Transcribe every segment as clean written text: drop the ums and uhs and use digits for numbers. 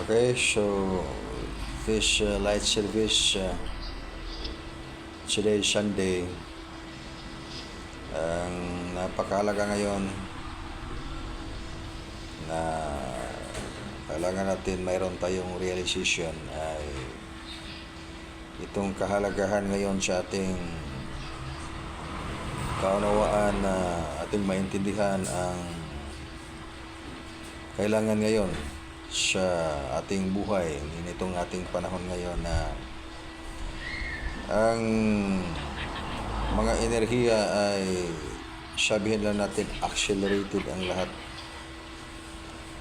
Okay, so this light service today is Sunday. Ang napakahalaga ngayon na kailangan natin mayroon tayong realization ay itong kahalagahan ngayon sa ating kaunawaan na ating maintindihan ang kailangan ngayon sa ating buhay nitong ating panahon ngayon na ang mga enerhiya ay sabihin lang natin accelerated ang lahat.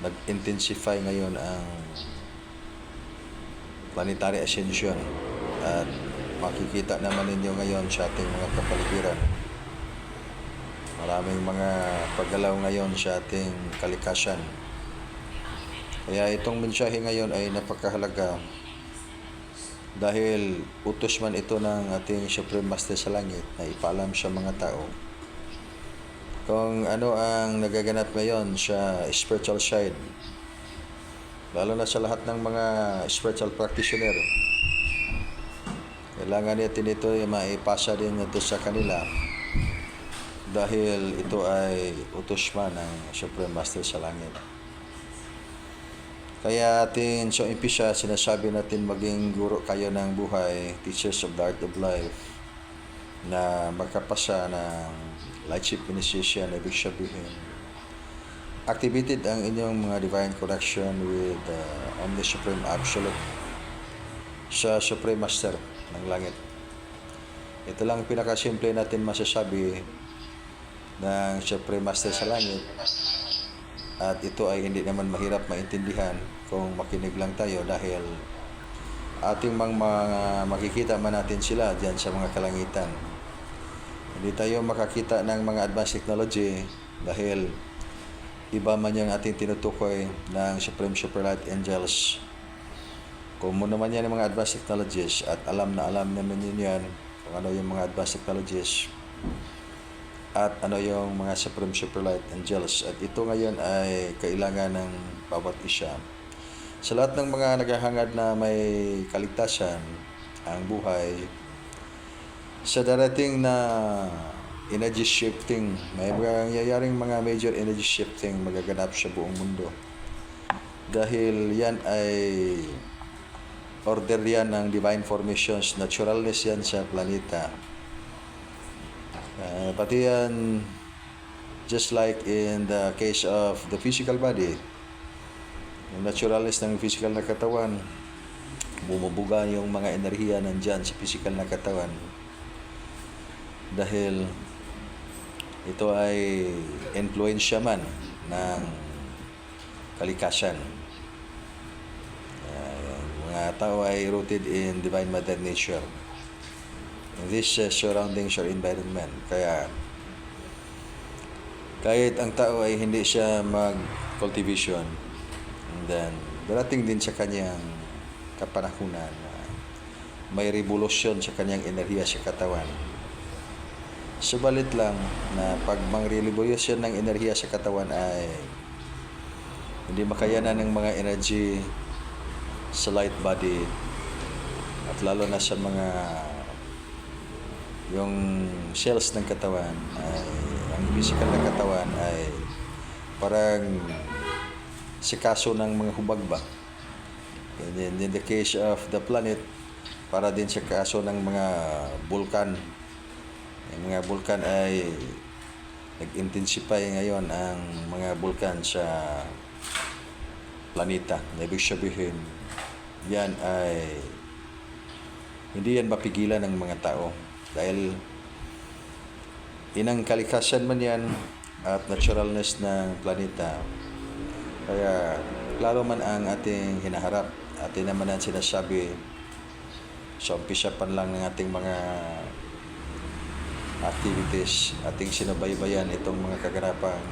Nag-intensify ngayon ang planetary ascension at makikita naman ninyo ngayon sa ating mga kapaligiran. Maraming mga paggalaw ngayon sa ating kalikasan. Kaya itong mensahe ngayon ay napakahalaga dahil utos man ito ng ating Supreme Master sa langit na ipaalam sa mga tao kung ano ang nagaganap ngayon sa spiritual side, lalo na sa lahat ng mga spiritual practitioner. Kailangan natin ito ay maipasa din ito sa kanila dahil ito ay utos man ng Supreme Master sa langit. Kaya atin sa umpisa, sinasabi natin maging guro kayo ng buhay, teachers of the art of life, na magkapasa ng Lightship Initiation, ibig sabihin. Activated ang inyong mga divine connection with the Omni Supreme Absolute sa Supreme Master ng langit. Ito lang pinakasimple natin masasabi ng Supreme Master sa langit. At ito ay hindi naman mahirap maintindihan kung makinig lang tayo dahil ating mga makikita man natin sila diyan sa mga kalangitan. Hindi tayo makakita ng mga advanced technology dahil iba man yung ating tinutukoy ng Supreme Superlight Angels. Kung mo naman yan ang mga advanced technologies at alam naman yun yan kung ano yung mga advanced technologies at ano yung mga Supreme Superlight Angels. At ito ngayon ay kailangan ng bawat isa. Sa lahat ng mga naghahangad na may kaligtasan ang buhay, sa darating na energy shifting, may mangyayaring mga major energy shifting magaganap sa buong mundo. Dahil yan ay order yan ng divine formations, naturalness yan sa planeta. Pati yan, just like in the case of the physical body, yung naturalness ng physical na katawan, bumubuga yung mga enerhiya nandyan sa physical na katawan. Dahil ito ay influensya man ng kalikasan. Mga tao ay rooted in divine mother nature. This surroundings or environment. Kaya kahit ang tao ay hindi siya mag-cultivation, and then darating din sa kanyang kapanahunan na may revolusyon sa kanyang enerhiya sa katawan. Subalit lang na pag mang-revolusyon ng enerhiya sa katawan ay hindi makayanan ng mga energy sa light body at lalo na sa mga yung cells ng katawan ay ang physical na katawan ay parang sikaso ng mga hubag ba. And in the case of the planet, para din sa kaso ng mga bulkan. Yung mga bulkan ay nag-intensify ngayon ang mga bulkan sa planeta. Ibig sabihin, yan ay hindi yan mapigilan ng mga tao. Dahil inang kalikasan man yan at naturalness ng planeta. Kaya klaro man ang ating hinaharap. Atin naman ang sinasabi sa umpisa pa lang ng ating mga activities, ating sinubaybayan itong mga kaganapan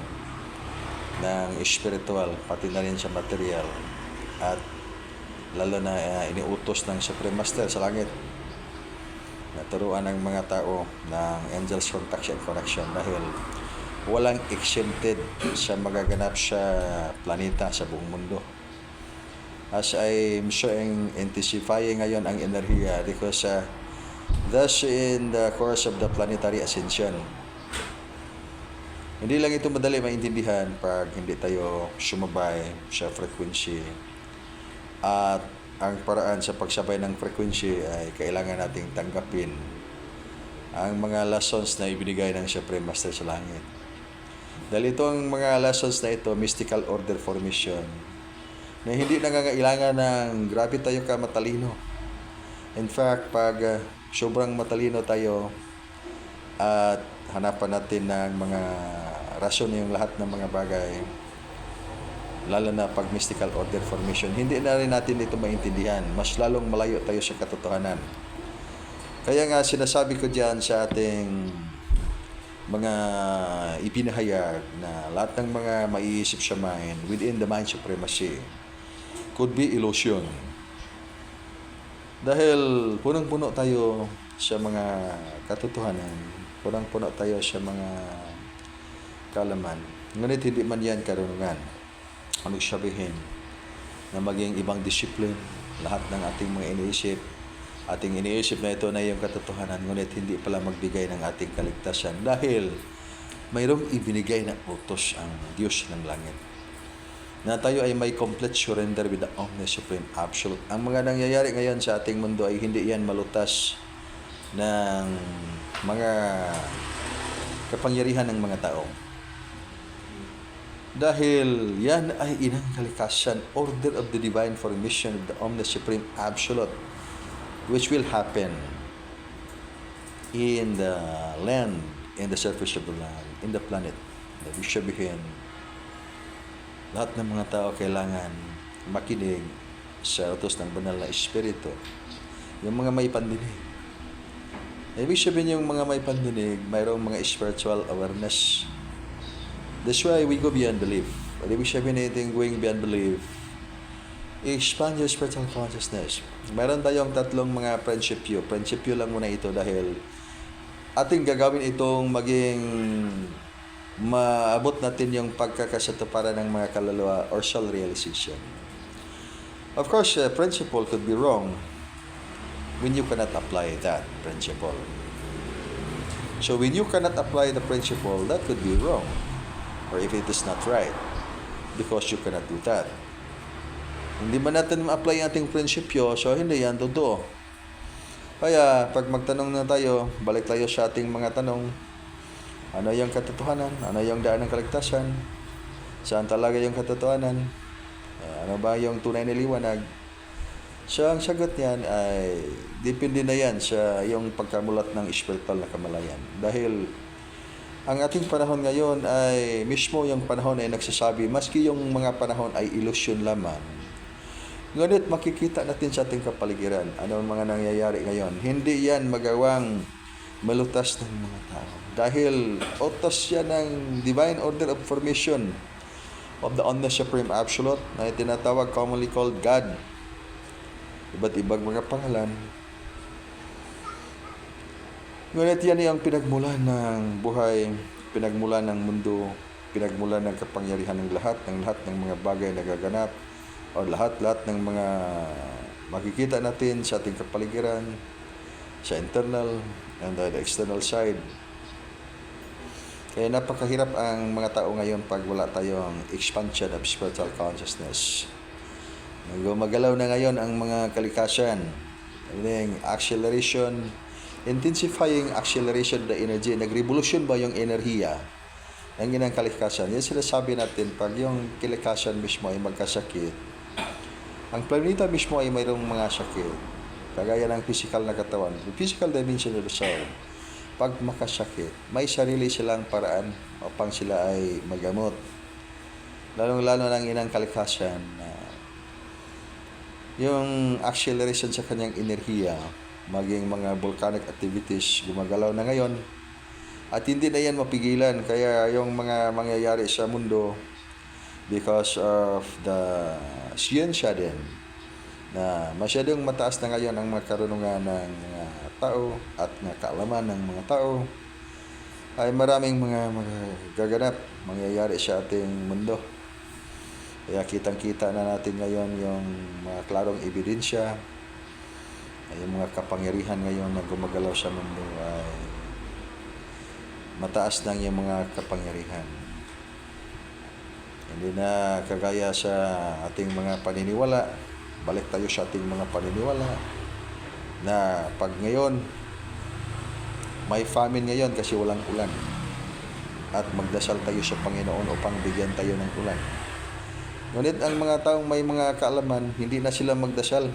ng spiritual, pati na rin sa material. At lalo na iniutos ng Supreme Master sa langit naturuan ng mga tao ng angels contact and connection dahil walang exempted sa magaganap sa planeta, sa buong mundo. as I'm showing, intensifying ngayon ang enerhiya because thus in the course of the planetary ascension. Hindi lang ito madali maintindihan pag hindi tayo sumabay sa frequency. At ang paraan sa pagsabay ng frequency ay kailangan nating tanggapin ang mga lessons na ibinigay ng Supreme Master sa langit. Dahil itong mga lessons na ito, mystical order formation, na hindi nangangailangan ng grabe tayo ka matalino. In fact, pag sobrang matalino tayo at hanapan natin ng mga rason yung lahat ng mga bagay, lalo na pag mystical order formation, hindi na rin natin ito maintindihan. Mas lalong malayo tayo sa katotohanan. Kaya nga sinasabi ko diyan sa ating mga ipinahayag na lahat ng mga maiisip sa mind within the mind supremacy could be illusion. Dahil punong-puno tayo sa mga katotohanan, punong-puno tayo sa mga kaalaman. Ngunit hindi man yan karunungan. Ano sabihin na maging ibang disiplin, lahat ng ating mga iniisip, ating iniisip na ito na yung katotohanan, ngunit hindi pala magbigay ng ating kaligtasan dahil mayroong ibinigay na utos ang Diyos ng langit. Na tayo ay may complete surrender with the Omni Supreme Absolute. Ang mga nangyayari ngayon sa ating mundo ay hindi yan malutas ng mga kapangyarihan ng mga tao. Dahil yan ay inang kalikasan, order of the divine formation of the Omni Supreme Absolute, which will happen in the land, in the surface of the land, in the planet. Ibig sabihin, lahat ng mga tao kailangan makinig sa utos ng banal na espiritu. Yung mga may pandinig. Ibig sabihin yung mga may pandinig, mayroong mga spiritual awareness. That's why we go beyond belief. Ibig sabihin natin going beyond belief, expand your spiritual consciousness. Mayroon tayong tatlong mga prinsipyo. Prinsipyo lang muna ito dahil ating gagawin itong maging maabot natin yung pagkakasatuparan ng mga kaluluwa or soul realization. Of course, principle could be wrong when you cannot apply that principle. So when you cannot apply the principle, that could be wrong. Or if it is not right, because you cannot do that. Hindi man natin ma-apply ang ating prinsipyo, so hindi yan totoo. Kaya, pag magtanong na tayo, balik tayo sa ating mga tanong, ano yung katotohanan? Ano yung daan ng kaligtasan? Saan talaga yung katotohanan? Ano ba yung tunay na liwanag? So, ang sagot niyan ay, depende na yan sa yung pagkamulat ng spiritual na kamalayan. Dahil, ang ating panahon ngayon ay mismo yung panahon ay nagsasabi, maski yung mga panahon ay ilusyon lamang. Ngunit makikita natin sa ating kapaligiran, ano ang mga nangyayari ngayon. Hindi yan magawang malutas ng mga tao. Dahil utos yan ng divine order of formation of the Omni Supreme Absolute na tinatawag commonly called God. Iba't ibang mga pangalan. Ngunit yan ang pinagmulan ng buhay, pinagmulan ng mundo, pinagmulan ng kapangyarihan ng lahat ng mga bagay na gaganap, o lahat ng mga makikita natin sa ating kapaligiran, sa internal and the external side. Kaya napakahirap ang mga tao ngayon pag wala tayong expansion of spiritual consciousness. Gumagalaw na ngayon ang mga kalikasan, acceleration, intensifying acceleration of the energy. Nagrevolusyon ba yung enerhiya ng inang kalikasan? Yan sinasabi natin, pag yung kalikasan mismo ay magkasakit, ang planeta mismo ay mayroong mga sakit, kagaya ng physical na katawan, the physical dimension of the soul. Pag makasakit, may sarili silang paraan upang sila ay magamot. Lalong-lalo ng inang kalikasan, yung acceleration sa kanyang enerhiya, maging mga volcanic activities, gumagalaw na ngayon. At hindi na yan mapigilan. Kaya yung mga mangyayari sa mundo, because of the siyensya din, na masyadong mataas na ngayon ang mga karunungan ng mga tao at ng kaalaman ng mga tao, ay maraming mga gaganap, mangyayari sa ating mundo. Kaya kitang-kita na natin ngayon yung mga klarong ebidensya, yung mga kapangyarihan ngayon na gumagalaw sa mundo ay mataas lang yung mga kapangyarihan. Hindi na kagaya sa ating mga paniniwala. Balik tayo sa ating mga paniniwala na pag ngayon may famine ngayon kasi walang ulan, at magdasal tayo sa Panginoon upang bigyan tayo ng ulan. Ngunit ang mga taong may mga kaalaman, hindi na sila magdasal.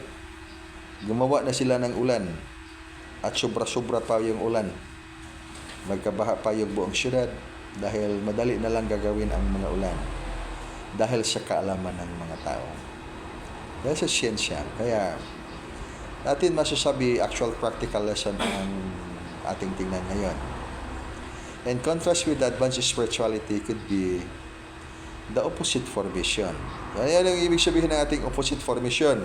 Gumawa na sila ng ulan at sobra-sobra pa yung ulan. Magkabaha pa yung buong syudad dahil madali na lang gagawin ang mga ulan dahil sa kaalaman ng mga tao. Dahil sa siyensya. Kaya natin masasabi actual practical lesson ang ating tingnan ngayon. In contrast with advanced spirituality could be the opposite formation. Yan ang ibig sabihin ng ating opposite formation.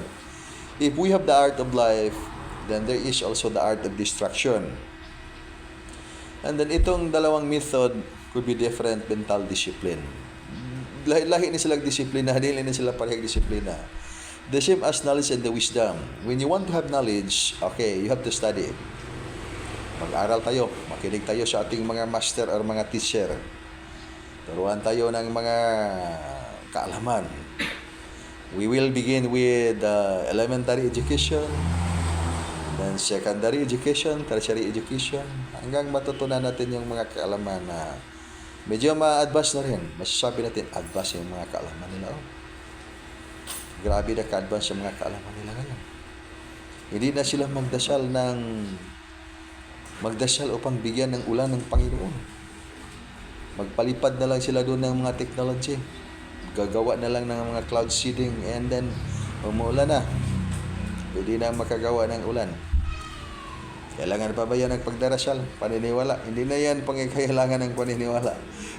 If we have the art of life, then there is also the art of destruction. And then itong dalawang method could be different mental discipline. Lahi-lahi ni silang disiplina, hindi na sila parehong disiplina. The same as knowledge and the wisdom. When you want to have knowledge, okay, you have to study. Mag-aral tayo, makinig tayo sa ating mga master or mga teacher. Turuan tayo ng mga kaalaman. We will begin with elementary education, then secondary education, tertiary education, hanggang matutunan natin yung mga kaalaman na medyo ma-advance na rin. Masasabi natin, advance yung mga kaalaman nila. Oh. Grabe na ka-advance yung mga kaalaman nila ngayon. Hindi na sila magdasal upang bigyan ng ulan ng Panginoon. Magpalipad na lang sila doon ng mga technology. Gagawa na lang ng mga cloud seeding and then umuulan na. Pwede na makagawa ng ulan. Kailangan pa ba yan ng pagdarasal? Paniniwala? Hindi na yan kailangan ng paniniwala.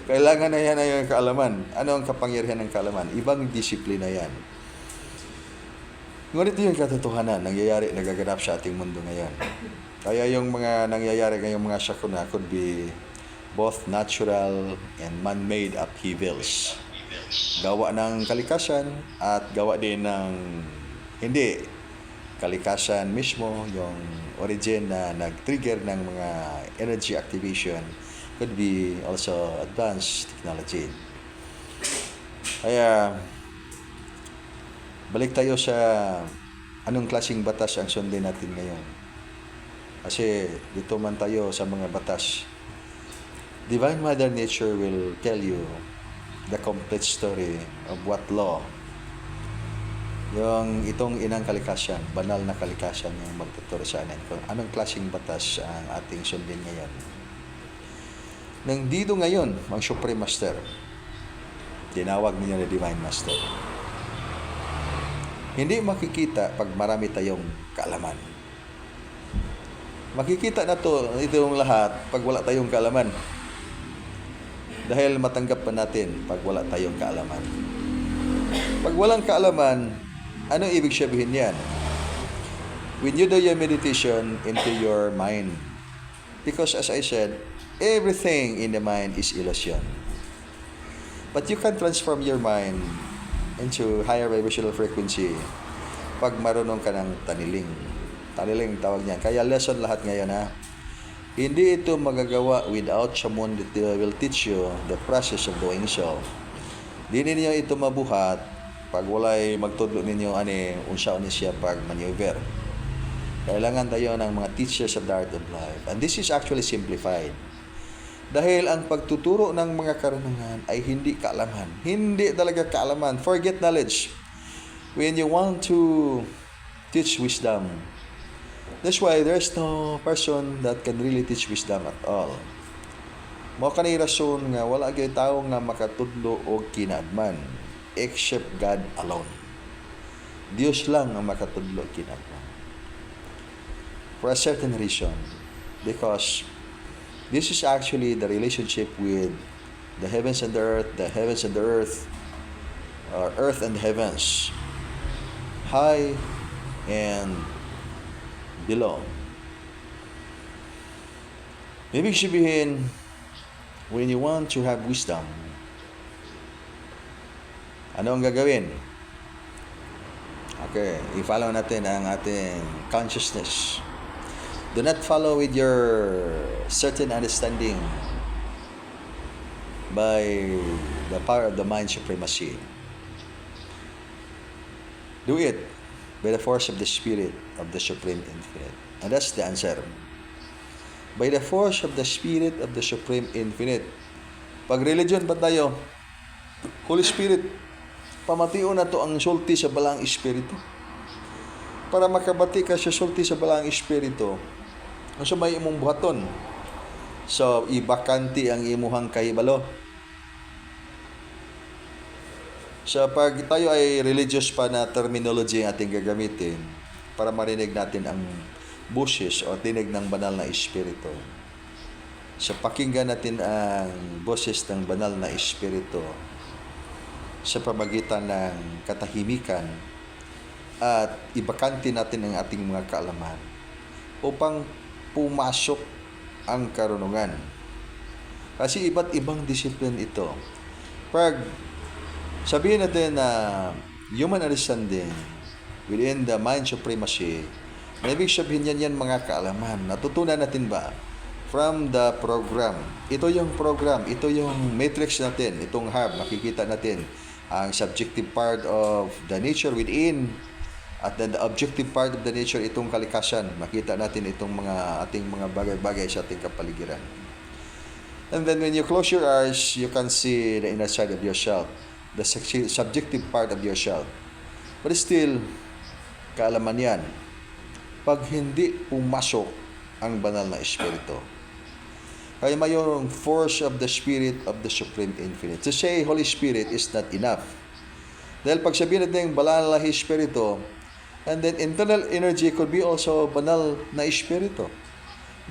Kailangan na yan ay kaalaman. Ano ang kapangyarihan ng kaalaman? Ibang disiplina yan. Ngunit yung katotohanan, nangyayari, nagaganap sa ating mundo ngayon. Kaya yung mga nangyayari ngayong mga sakuna could be both natural and man-made upheavals. Gawa ng kalikasan at gawa din ng hindi kalikasan mismo, yung origin na nag-trigger ng mga energy activation could be also advanced technology. Kaya balik tayo sa anong klaseng batas ang sundin natin ngayon. Kasi dito man tayo sa mga batas. Divine Mother Nature will tell you the complete story of what law. Yung itong inang kalikasan, banal na kalikasan yung magtuturo sa atin kung anong klaseng batas ang ating sundin ngayon. Nang dito ngayon, ang Supreme Master, tinawag niya na Divine Master. Hindi makikita pag marami tayong kaalaman. Makikita na itong lahat pag wala tayong kaalaman. Dahil matanggap pa natin pag wala tayong kaalaman. Pag walang kaalaman, ano ibig sabihin yan? When you do your meditation into your mind, because as I said, everything in the mind is illusion. But you can transform your mind into higher vibrational frequency pag marunong ka ng taniling. Taniling tawag niyan. Kaya lesson lahat ngayon ha. Hindi ito magagawa without someone that will teach you the process of doing so. Di ninyo ito mabuhat pag walay magtudlo ninyo unsa siya pag maneuver. Kailangan tayo ng mga teachers of the art of life. And this is actually simplified. Dahil ang pagtuturo ng mga karunungan ay hindi kaalaman. Hindi talaga kaalaman. Forget knowledge. When you want to teach wisdom, that's why there's no person that can really teach wisdom at all. Mao kanay rason nga wala gyud tawo nga makatudlo og kinaadman except God alone. Dios lang ang makatudlo kinaadman. For a certain reason, because this is actually the relationship with the heavens and the earth, or earth and the heavens, high and below. Ibig sabihin, when you want to have wisdom, Ano ang gagawin? Okay, i-follow natin ang ating consciousness. Do not follow with your certain understanding by the power of the mind supremacy. Do it by the force of the Spirit of the Supreme Infinite. And that's the answer. By the force of the Spirit of the Supreme Infinite. Pag religion ba tayo, Holy Spirit, pamation na to ang sulti sa balang espiritu. Para makabati ka sa sulti sa balang espiritu, so may imong buhaton. So, ibakanti ang imuhang kahibalo. So, pag tayo ay religious pa na terminology ang ating gagamitin para marinig natin ang boses o tinig ng banal na espiritu. So, pakinggan natin ang boses ng banal na espiritu sa pamagitan ng katahimikan at ibakanti natin ang ating mga kaalaman upang pumasok ang karunungan. Kasi iba't ibang disiplin ito. Pag sabihin natin na human understanding within the mind supremacy, may ibig sabihin yan mga kaalaman. Natutunan natin ba? From the program. Ito yung program. Ito yung matrix natin. Itong hub. Makikita natin ang subjective part of the nature within at then the objective part of the nature, itong kalikasan. Makita natin itong ating mga bagay-bagay sa ating kapaligiran. And then when you close your eyes, you can see the inner side of yourself, the subjective part of yourself. But still, kaalaman yan. Pag hindi pumasok ang banal na espiritu. Kaya mayroong force of the Spirit of the Supreme Infinite. To say Holy Spirit is not enough. Dahil pag sabihin natin banal na espiritu, and then internal energy could be also banal na espiritu.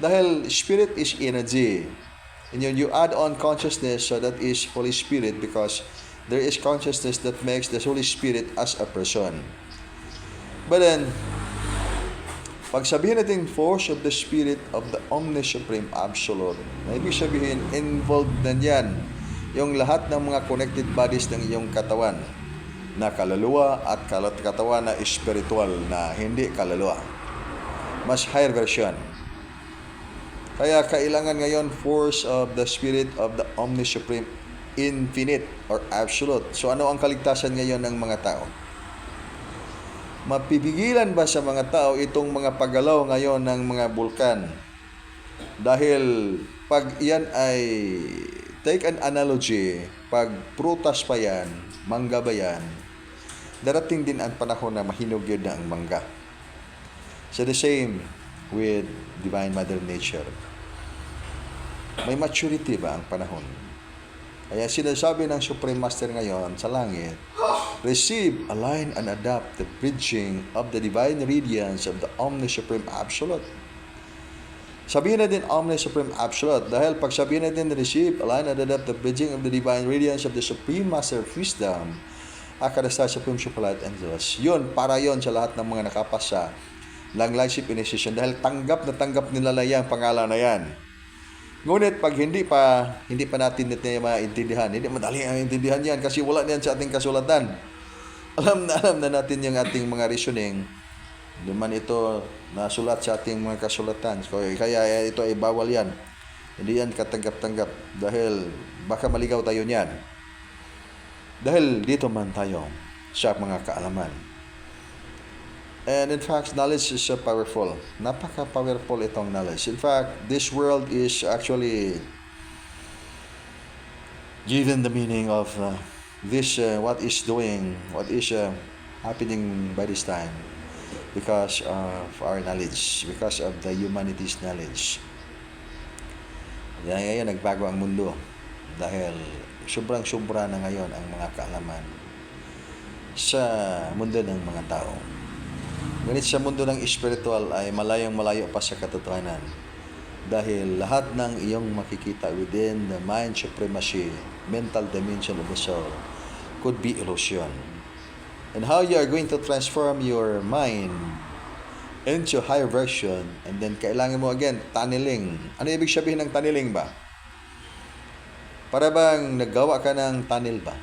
Dahil spirit is energy. And you add on consciousness, so that is Holy Spirit, because there is consciousness that makes the Holy Spirit as a person. But then, pag sabihin natin force of the Spirit of the Omni-Supreme Absolute, na ibig sabihin, involved na yan yung lahat ng mga connected bodies ng iyong katawan na kaluluwa at katawan na spiritual na hindi kaluluwa. Mas higher version. Kaya kailangan ngayon force of the Spirit of the Omni-Supreme Infinite or Absolute. So ano ang kaligtasan ngayon ng mga tao? Mapipigilan ba sa mga tao itong mga paggalaw ngayon ng mga bulkan? Dahil pag yan ay, take an analogy, pag prutas pa yan, mangga ba yan, darating din ang panahon na mahinog yun na ang mangga. So the same with Divine Mother Nature. May maturity ba ang panahon? Kaya sinasabi ng Supreme Master ngayon sa langit, receive, align, and adapt the bridging of the divine radiance of the Omni-Supreme Absolute. Sabihin na din Omni-Supreme Absolute dahil pag sabihin na din receive, align, and adapt the bridging of the divine radiance of the Supreme Master of Wisdom, Akadasta Supreme Superlight Angels. Yun, para yon sa lahat ng mga nakapasa ng Lordship Initiation dahil tanggap na tanggap nila na yan, pangalan na yan. Ngunit pag hindi pa natin ito maintindihan, hindi madali ang intindihan yan kasi wala yan sa ating kasulatan. Alam na natin yung ating mga reasoning. Hindi man ito nasulat sa ating mga kasulatan. Kaya ito ay bawal yan. Hindi yan katanggap-tanggap dahil baka maligaw tayo niyan. Dahil dito man tayo sa mga kaalaman. And in fact, knowledge is so powerful. Napaka-powerful itong knowledge. In fact, this world is actually given the meaning of this, what is happening by this time because of our knowledge, because of the humanity's knowledge. Ngayon, nagbago ang mundo dahil sobrang-sobra na ngayon ang mga kaalaman sa mundo ng mga tao. Ngunit sa mundo ng spiritual ay malayong-malayo pa sa katotohanan dahil lahat ng iyong makikita within the mind supremacy, mental dimension of the soul could be illusion. And how you are going to transform your mind into higher version, and then kailangan mo again, tunneling. Ano ibig sabihin ng tunneling ba? Para bang naggawa ka ng tunnel ba?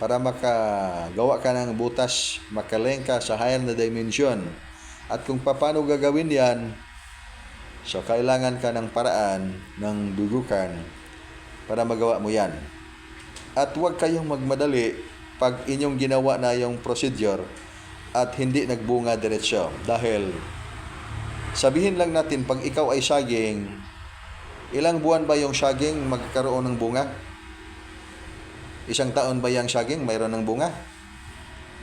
para makagawa ka ng butas, makaleng ka sa higher na dimension. At kung paano gagawin yan, so kailangan ka ng paraan ng dudukan para magawa mo yan. At huwag kayong magmadali pag inyong ginawa na yung procedure at hindi nagbunga diretsyo. Dahil sabihin lang natin, pag ikaw ay saging, ilang buwan ba yung saging magkaroon ng bunga? Isang taon ba yung saging mayroon ng bunga?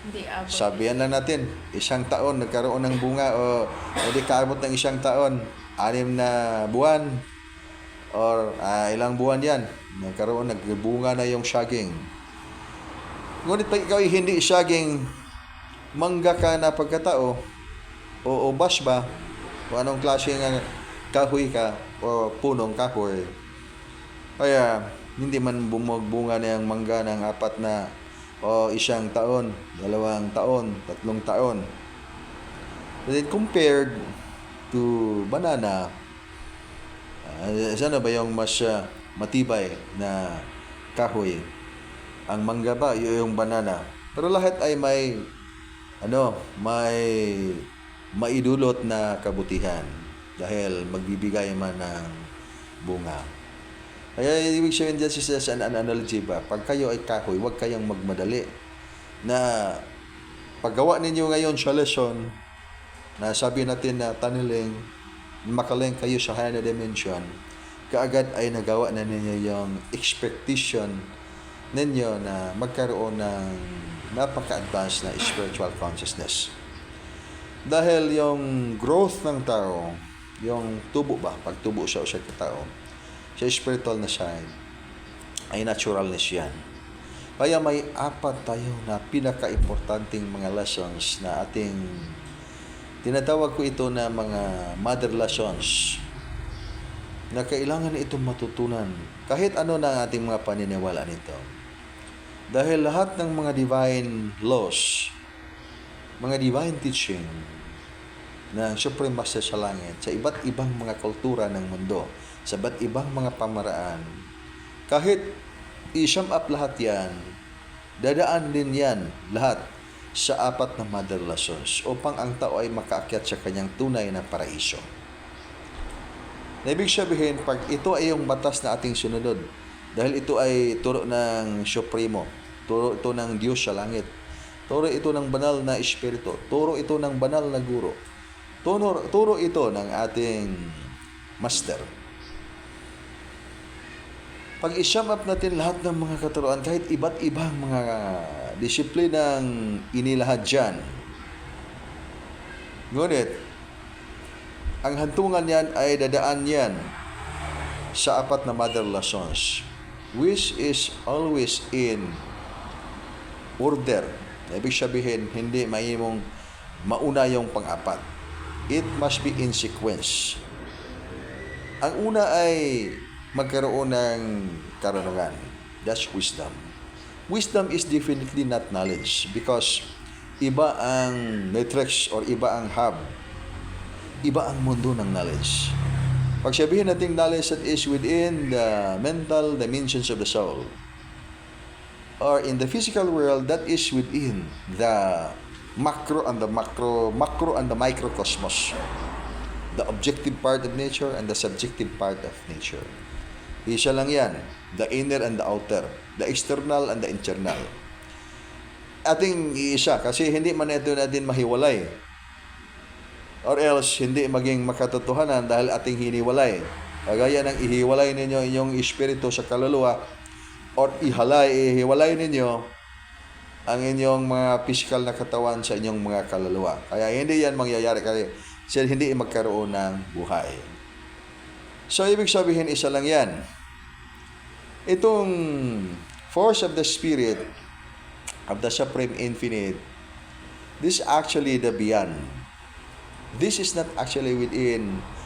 Hindi abot. Sabihan lang natin, isang taon nagkaroon ng bunga o hindi kaabot ng isang taon, 6 na buwan or ilang buwan yan, nagbunga na yung saging. Ngunit pag ikaw ay hindi saging, mangga ka na pagkatao o ubas ba o anong klase ng kahoy ka o punong kahoy, kaya hindi man bumugbunga na yung mangga ng 4 na o 1 taon, 2 taon, 3 taon. But then compared to banana, sana ba yung mas matibay na kahoy? Ang mangga ba, yung banana? Pero lahat ay may maidulot na kabutihan dahil magbibigay man ng bunga. Kaya ibig sabihin dyan sa an analogy ba, pag kayo ay kahoy, huwag kayong magmadali na paggawa ninyo ngayon sa lesson na sabi natin na tunneling, makaleng kayo sa higher dimension, kaagad ay nagawa na ninyo yung expectation ninyo na magkaroon ng napaka-advanced na spiritual consciousness. Dahil yung growth ng tao, yung tubo ba, pagtubo sa tao, sa spiritual na side, ay naturalness yan. Kaya may 4 tayo na pinaka-importanting mga lessons na ating tinatawag ko ito na mga mother lessons na kailangan itong matutunan kahit ano na ating mga paniniwala nito. Dahil lahat ng mga divine laws, mga divine teaching ng Supreme Master sa langit, sa iba't ibang mga kultura ng mundo, sa iba't ibang mga pamaraan, kahit i-sum up lahat yan, dadaan din yan lahat sa 4 na mother lessons upang ang tao ay makaakyat sa kanyang tunay na paraiso. Na ibig sabihin, pag ito ay yung batas na ating sunod, dahil ito ay turo ng Supremo, turo ito ng Diyos sa langit, turo ito ng banal na Espiritu, turo ito ng banal na guro, turo ito ng ating Master. Pag i-sum up natin lahat ng mga katuruan, kahit iba't ibang mga disiplinang inilahad dyan, ngunit, ang hantungan yan ay dadaan yan sa 4 na mother lessons, which is always in order. Ibig sabihin, hindi maimong mauna yung pang-4. It must be in sequence. Ang una ay magkaroon ng karunungan. That's wisdom. Wisdom is definitely not knowledge because iba ang matrix or iba ang hub. Iba ang mundo ng knowledge. Pag sabihin natin knowledge that is within the mental dimensions of the soul or in the physical world that is within the macro and the microcosmos, the objective part of nature and the subjective part of nature. Isa lang yan, the inner and the outer, the external and the internal. Ating iisa kasi hindi man ito natin mahiwalay or else hindi maging makatotohanan dahil ating hiniwalay. Kagaya ng ihiwalay ninyo inyong espiritu sa kaluluwa or ihiwalay ninyo ang inyong mga physical na katawan sa inyong mga kaluluwa. Kaya hindi yan mangyayari kasi hindi magkaroon ng buhay. So, ibig sabihin, isa lang yan. Itong force of the Spirit of the Supreme Infinite, this is actually the beyond. This is not actually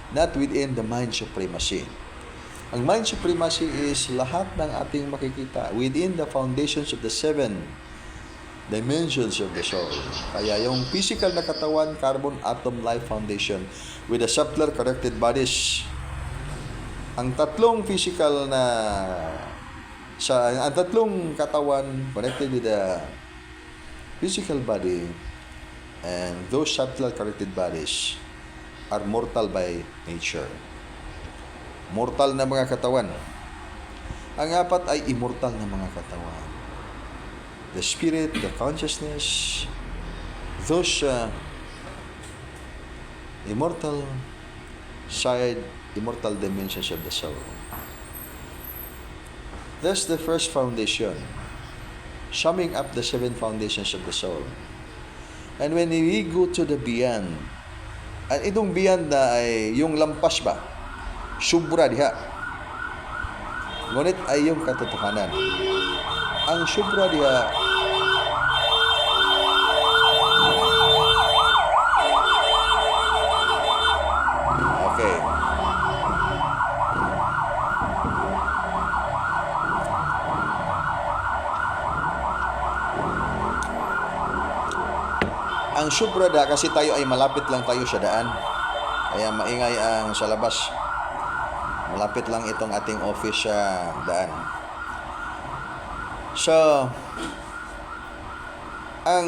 not within the mind supremacy. Ang mind supremacy is lahat ng ating makikita within the foundations of the 7 dimensions of the soul. Kaya yung physical na katawan, carbon atom life foundation with the subtler corrected bodies, ang 3 physical na Ang tatlong katawan connected with the physical body and those subtle corrected bodies are mortal by nature. Mortal na mga katawan. Ang apat ay immortal na mga katawan. The spirit, the consciousness, those immortal side, immortal dimensions of the soul. That's the first foundation, summing up the 7 foundations of the soul. And when we go to the beyond, at itong beyond na ay yung lampas ba, subra diha. Ngunit ay yung katotohanan. Ang subra diha, okay. Ang subrada kasi tayo ay malapit lang tayo sa daan. Kaya maingay ang sa labas. Malapit lang itong ating office sa daan. So, ang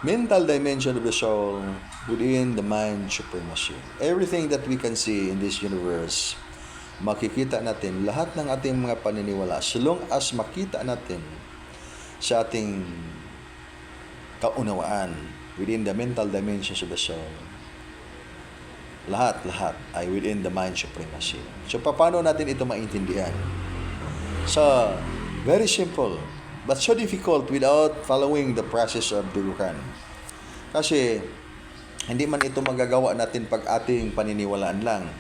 mental dimension of the soul within the mind supremacy. Everything that we can see in this universe, makikita natin lahat ng ating mga paniniwala. So long as makita natin sa ating kaunawaan within the mental dimensions of the soul, lahat ay within the mind supremacy. So, paano natin ito maintindihan? So, very simple, but so difficult without following the process of Durukan. Kasi, hindi man ito magagawa natin pag ating paniniwalaan lang.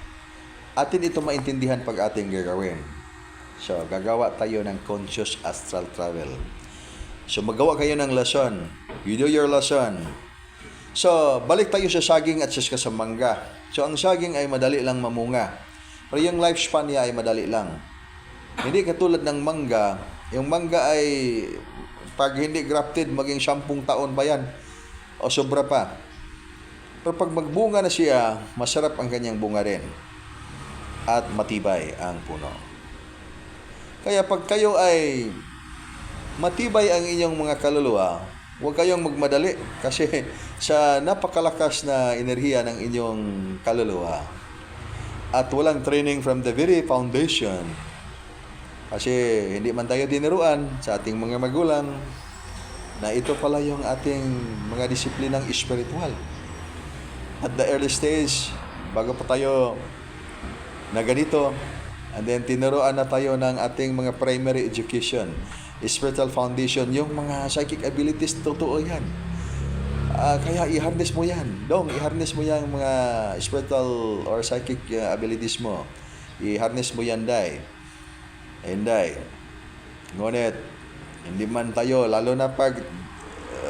Atin ito maintindihan pag ating gagawin. So, gagawa tayo ng conscious astral travel. So, magawa kayo ng lesson. You do your lesson. So, balik tayo sa saging at sa mangga. So, ang saging ay madali lang mamunga. Pero yung lifespan niya ay madali lang. Hindi katulad ng mangga. Yung mangga ay, pag hindi grafted, maging 10 taon pa yan. O sobra pa. Pero pag magbunga na siya, masarap ang kanyang bunga rin. At matibay ang puno. Kaya pag kayo ay matibay ang inyong mga kaluluwa, huwag kayong magmadali kasi sa napakalakas na enerhiya ng inyong kaluluwa at walang training from the very foundation, kasi hindi man tayo diniruan sa ating mga magulang na ito pala yung ating mga disiplinang espiritual. At the early stage, bago pa tayo na ganito, and then tinuruan na tayo ng ating mga primary education, spiritual foundation, yung mga psychic abilities, totoo yan. Kaya i-harness mo yan. I-harness mo yan mga spiritual or psychic abilities mo. I-harness mo yan, Day. Ngunit, hindi man tayo, lalo na pag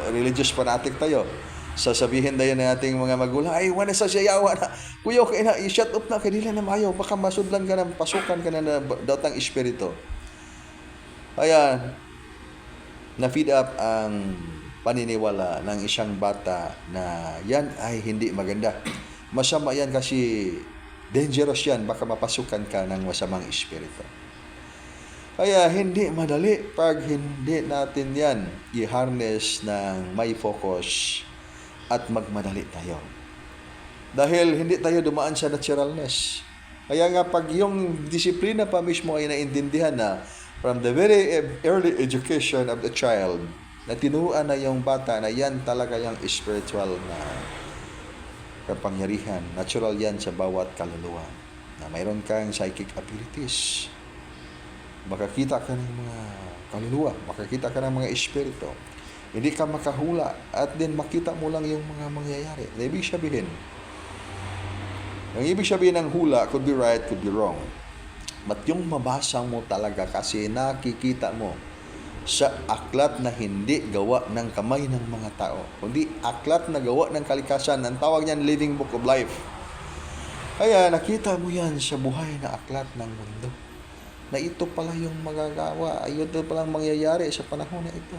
religious fanatic tayo, sasabihin tayo ng ating mga magulang, ay, wala sa siyawa na, kuya, okay na, i-shut up na, kanila na mayo, baka masudlan ka na, pasukan ka na daotang espiritu. Kaya, na-feed up ang paniniwala ng isang bata na yan ay hindi maganda. Masama yan kasi dangerous yan, baka mapasukan ka ng masamang espiritu. Kaya hindi madali pag hindi natin yan i-harness ng may focus at magmadali tayo. Dahil hindi tayo dumaan sa naturalness. Kaya nga pag yung disiplina pa mismo ay naintindihan na from the very early education of the child, na tinuruan na yung bata na yan talaga yung spiritual na kapangyarihan. Natural yan sa bawat kaluluwa. Na mayroon kang psychic abilities. Makakita ka ng mga kaluluwa. Makakita ka ng mga espiritu. Hindi ka makahula. At din makita mo lang yung mga mangyayari. Ibig sabihin, ang ibig sabihin ng hula could be right, could be wrong. But yung mabasa mo talaga kasi nakikita mo sa aklat na hindi gawa ng kamay ng mga tao, kundi aklat na gawa ng kalikasan. Ang tawag niyan Living Book of Life. Kaya nakita mo yan sa buhay na aklat ng mundo. Na ito pala yung magagawa, ito palang mangyayari sa panahon na ito.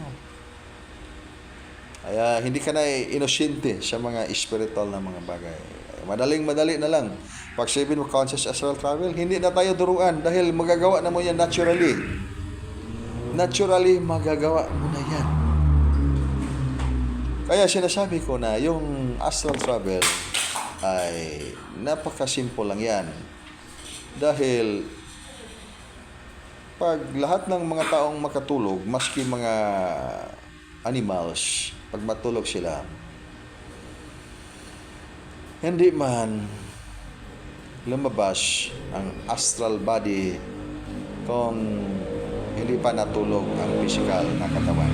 Kaya hindi ka na inosente sa mga spiritual na mga bagay. Madaling-madali na lang. Pag sabihin mo conscious astral travel, hindi na tayo duruan dahil magagawa na mo yan naturally. naturally magagawa mo na yan. Kaya sinasabi ko na yung astral travel ay napakasimple lang yan. Dahil pag lahat ng mga taong makatulog, maski mga animals, pag matulog sila, hindi man lumabas ang astral body kung hindi pa natulog ang physical na katawan.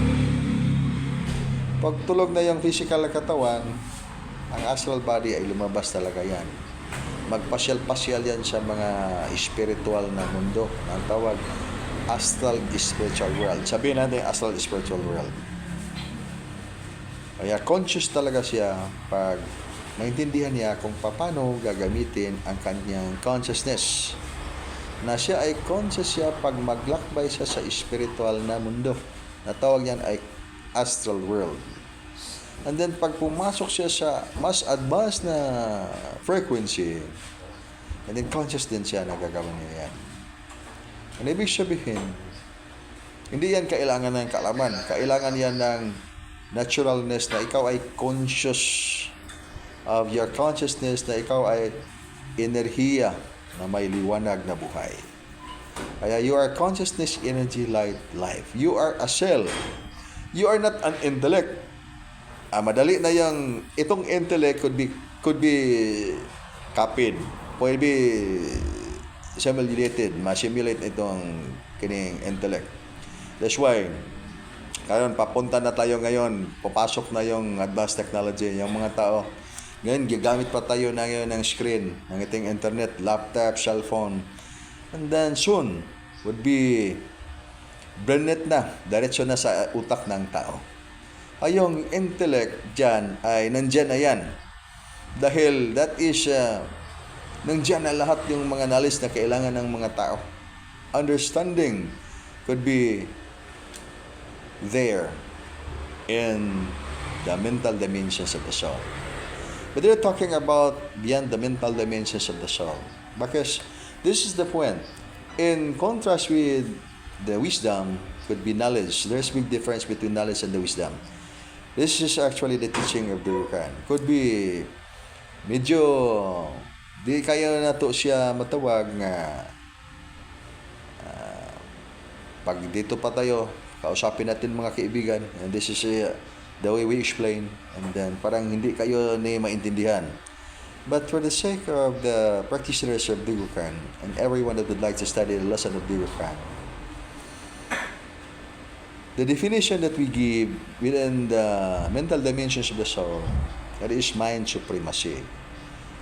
Pag tulog na yung physical na katawan, ang astral body ay lumabas talaga yan. Magpasyal-pasyal yan sa mga spiritual na mundo. Ang tawag, astral spiritual world. Sabihin natin, astral spiritual world. Kaya conscious talaga siya pag maintindihan niya kung paano gagamitin ang kanyang consciousness. Na siya ay conscious siya pag maglakbay siya sa spiritual na mundo. Na tawag niyan ay astral world. And then pag pumasok siya sa mas advanced na frequency, and then conscious din siya na gagawin niya yan. Ang ibig sabihin, hindi yan kailangan ng kaalaman. Kailangan yan ng naturalness na ikaw ay conscious of your consciousness, na ikaw ay enerhiya na may liwanag na buhay. Kaya you are consciousness, energy, light, life. You are a cell. You are not an intellect. Madali na yung itong intellect could be copied. Pwede be simulated, ma-simulate itong kining intellect. That's why karon papunta na tayo ngayon, papasok na yung advanced technology, yung mga tao. Ngayon, gagamit pa tayo na ngayon ng screen, ng iting internet, laptop, cellphone. And then soon, would be brainnet na, diretso na sa utak ng tao. Ay yung intellect dyan ay nandyan na yan. Dahil that is, nandyan na lahat yung mga knowledge na kailangan ng mga tao. Understanding could be there in the mental dimensions of the soul. But they're talking about beyond the mental dimensions of the soul. Because this is the point. In contrast with the wisdom, could be knowledge. There's big difference between knowledge and the wisdom. This is actually the teaching of the Gurkhan. Could be medyo di kaya na to siya matawag nga pag dito pa tayo, kausapin natin mga kaibigan, and this is the way we explain, and then parang hindi kayo ni maintindihan. But for the sake of the practitioners of the Gurkhan and everyone that would like to study the lesson of the Gurkhan, the definition that we give within the mental dimensions of the soul, that is mind supremacy.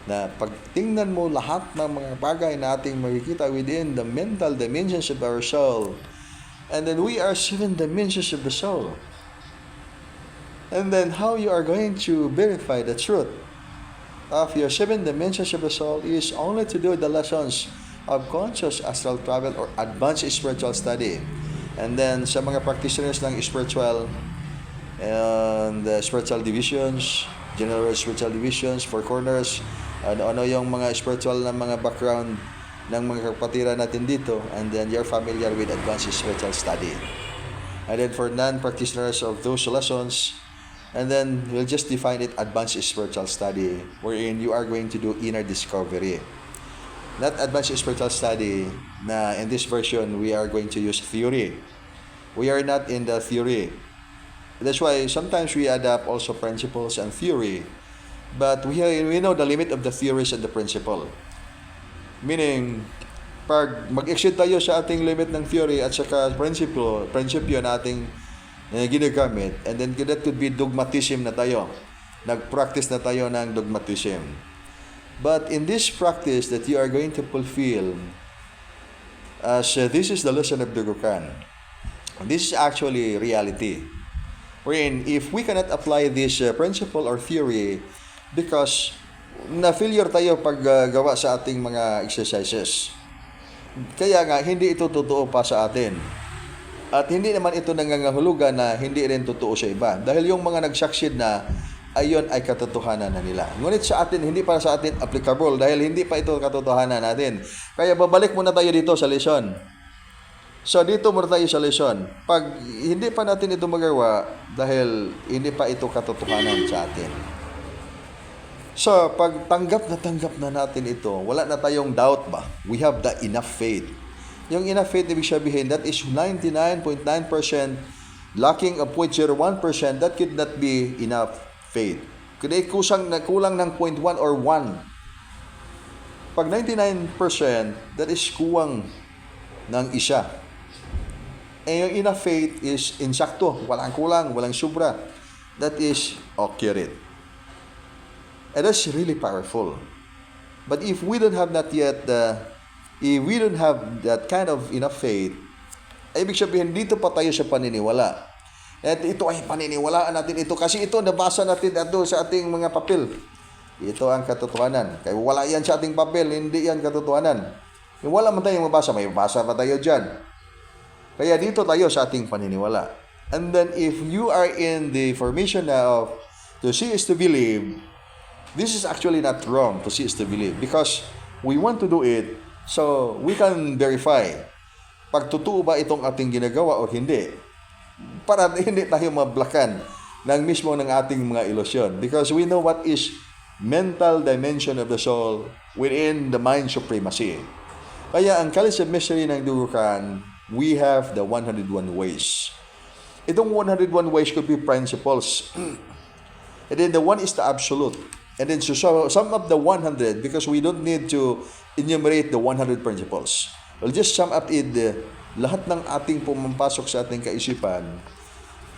Na pag tingnan mo lahat ng mga bagay na ating makikita within the mental dimensions of our soul, and then we are 7 dimensions of the soul. And then how you are going to verify the truth of your 7 dimensions of the soul is only to do the lessons of conscious astral travel or advanced spiritual study. And then sa mga practitioners ng spiritual and spiritual divisions, general spiritual divisions, four corners, ano yung mga spiritual na mga background ng mga kapatiran natin dito, and then you're familiar with advanced spiritual study. And then for non-practitioners of those lessons, and then we'll just define it advanced spiritual study, wherein you are going to do inner discovery. Not advanced spiritual study na in this version we are going to use theory. We are not in the theory. That's why sometimes we adapt also principles and theory, but we know the limit of the theories and the principle. Meaning, pag mag-exceed tayo sa ating limit ng theory at saka prinsipyo na ating ginagamit, and then that could be dogmatism na tayo. Nag-practice na tayo ng dogmatism. But in this practice that you are going to fulfill, as this is the lesson of the Gurkhan, this is actually reality. Wherein, if we cannot apply this principle or theory, because na-failure tayo pag gawa sa ating mga exercises. Kaya nga, hindi ito totoo pa sa atin. At hindi naman ito nangangahulugan na hindi rin totoo sa iba. Dahil yung mga nag-succeed na, ayon ay katotohanan na nila. Ngunit sa atin, hindi para sa atin applicable dahil hindi pa ito katotohanan natin. Kaya babalik muna tayo dito sa lesson. So, dito muna tayo sa lesson. Pag hindi pa natin ito magawa, dahil hindi pa ito katotohanan sa atin. So, pag tanggap na natin ito, wala na tayong doubt ba? We have the enough faith. Yung enough faith, ibig sabihin, that is 99.9%, lacking of 0.01%, that could not be enough faith. Kundi kulang ng 0.1 or 1. Pag 99%, that is kuwang ng isa. Eh, yung enough faith is insakto, walang kulang, walang sobra. That is accurate. And that's really powerful. But if we don't have that yet, if we don't have that kind of enough faith, ibig sabihin, dito pa tayo sa paniniwala. At ito ay paniniwalaan natin ito kasi ito nabasa natin ato sa ating mga papel. Ito ang katotohanan. Kaya wala yan sa ating papel, hindi yan katotohanan. Kung wala man tayong mabasa, may mabasa pa tayo dyan. Kaya dito tayo sa ating paniniwala. And then if you are in the formation of to see is to believe, this is actually not wrong to see is to believe because we want to do it so we can verify pag totoo ba itong ating ginagawa o hindi. Para hindi tayo mablakan ng mismo ng ating mga ilusyon. Because we know what is mental dimension of the soul within the mind supremacy. Kaya ang College of Mystery ng Durukan, we have the 101 ways. Itong 101 ways could be principles. And then the one is the absolute. And then so sum up the 100 because we don't need to enumerate the 100 principles. We'll just sum up it, lahat ng ating pumapasok sa ating kaisipan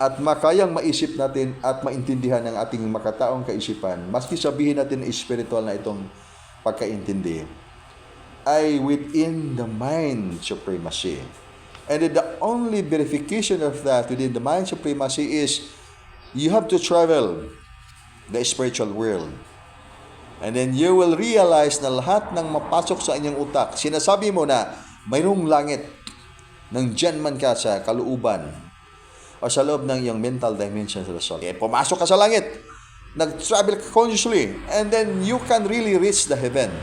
at makayang maisip natin at maintindihan ng ating makataong kaisipan, maski sabihin natin spiritual na itong pagkaintindi, ay within the mind supremacy. And then the only verification of that within the mind supremacy is you have to travel the spiritual world. And then you will realize na lahat ng mapasok sa inyong utak, sinasabi mo na mayroong langit nang dyan man ka sa kaluuban o sa loob ng iyong mental dimension sa soul. Kaya pumasok ka sa langit, nag-travel ka consciously, and then you can really reach the heaven.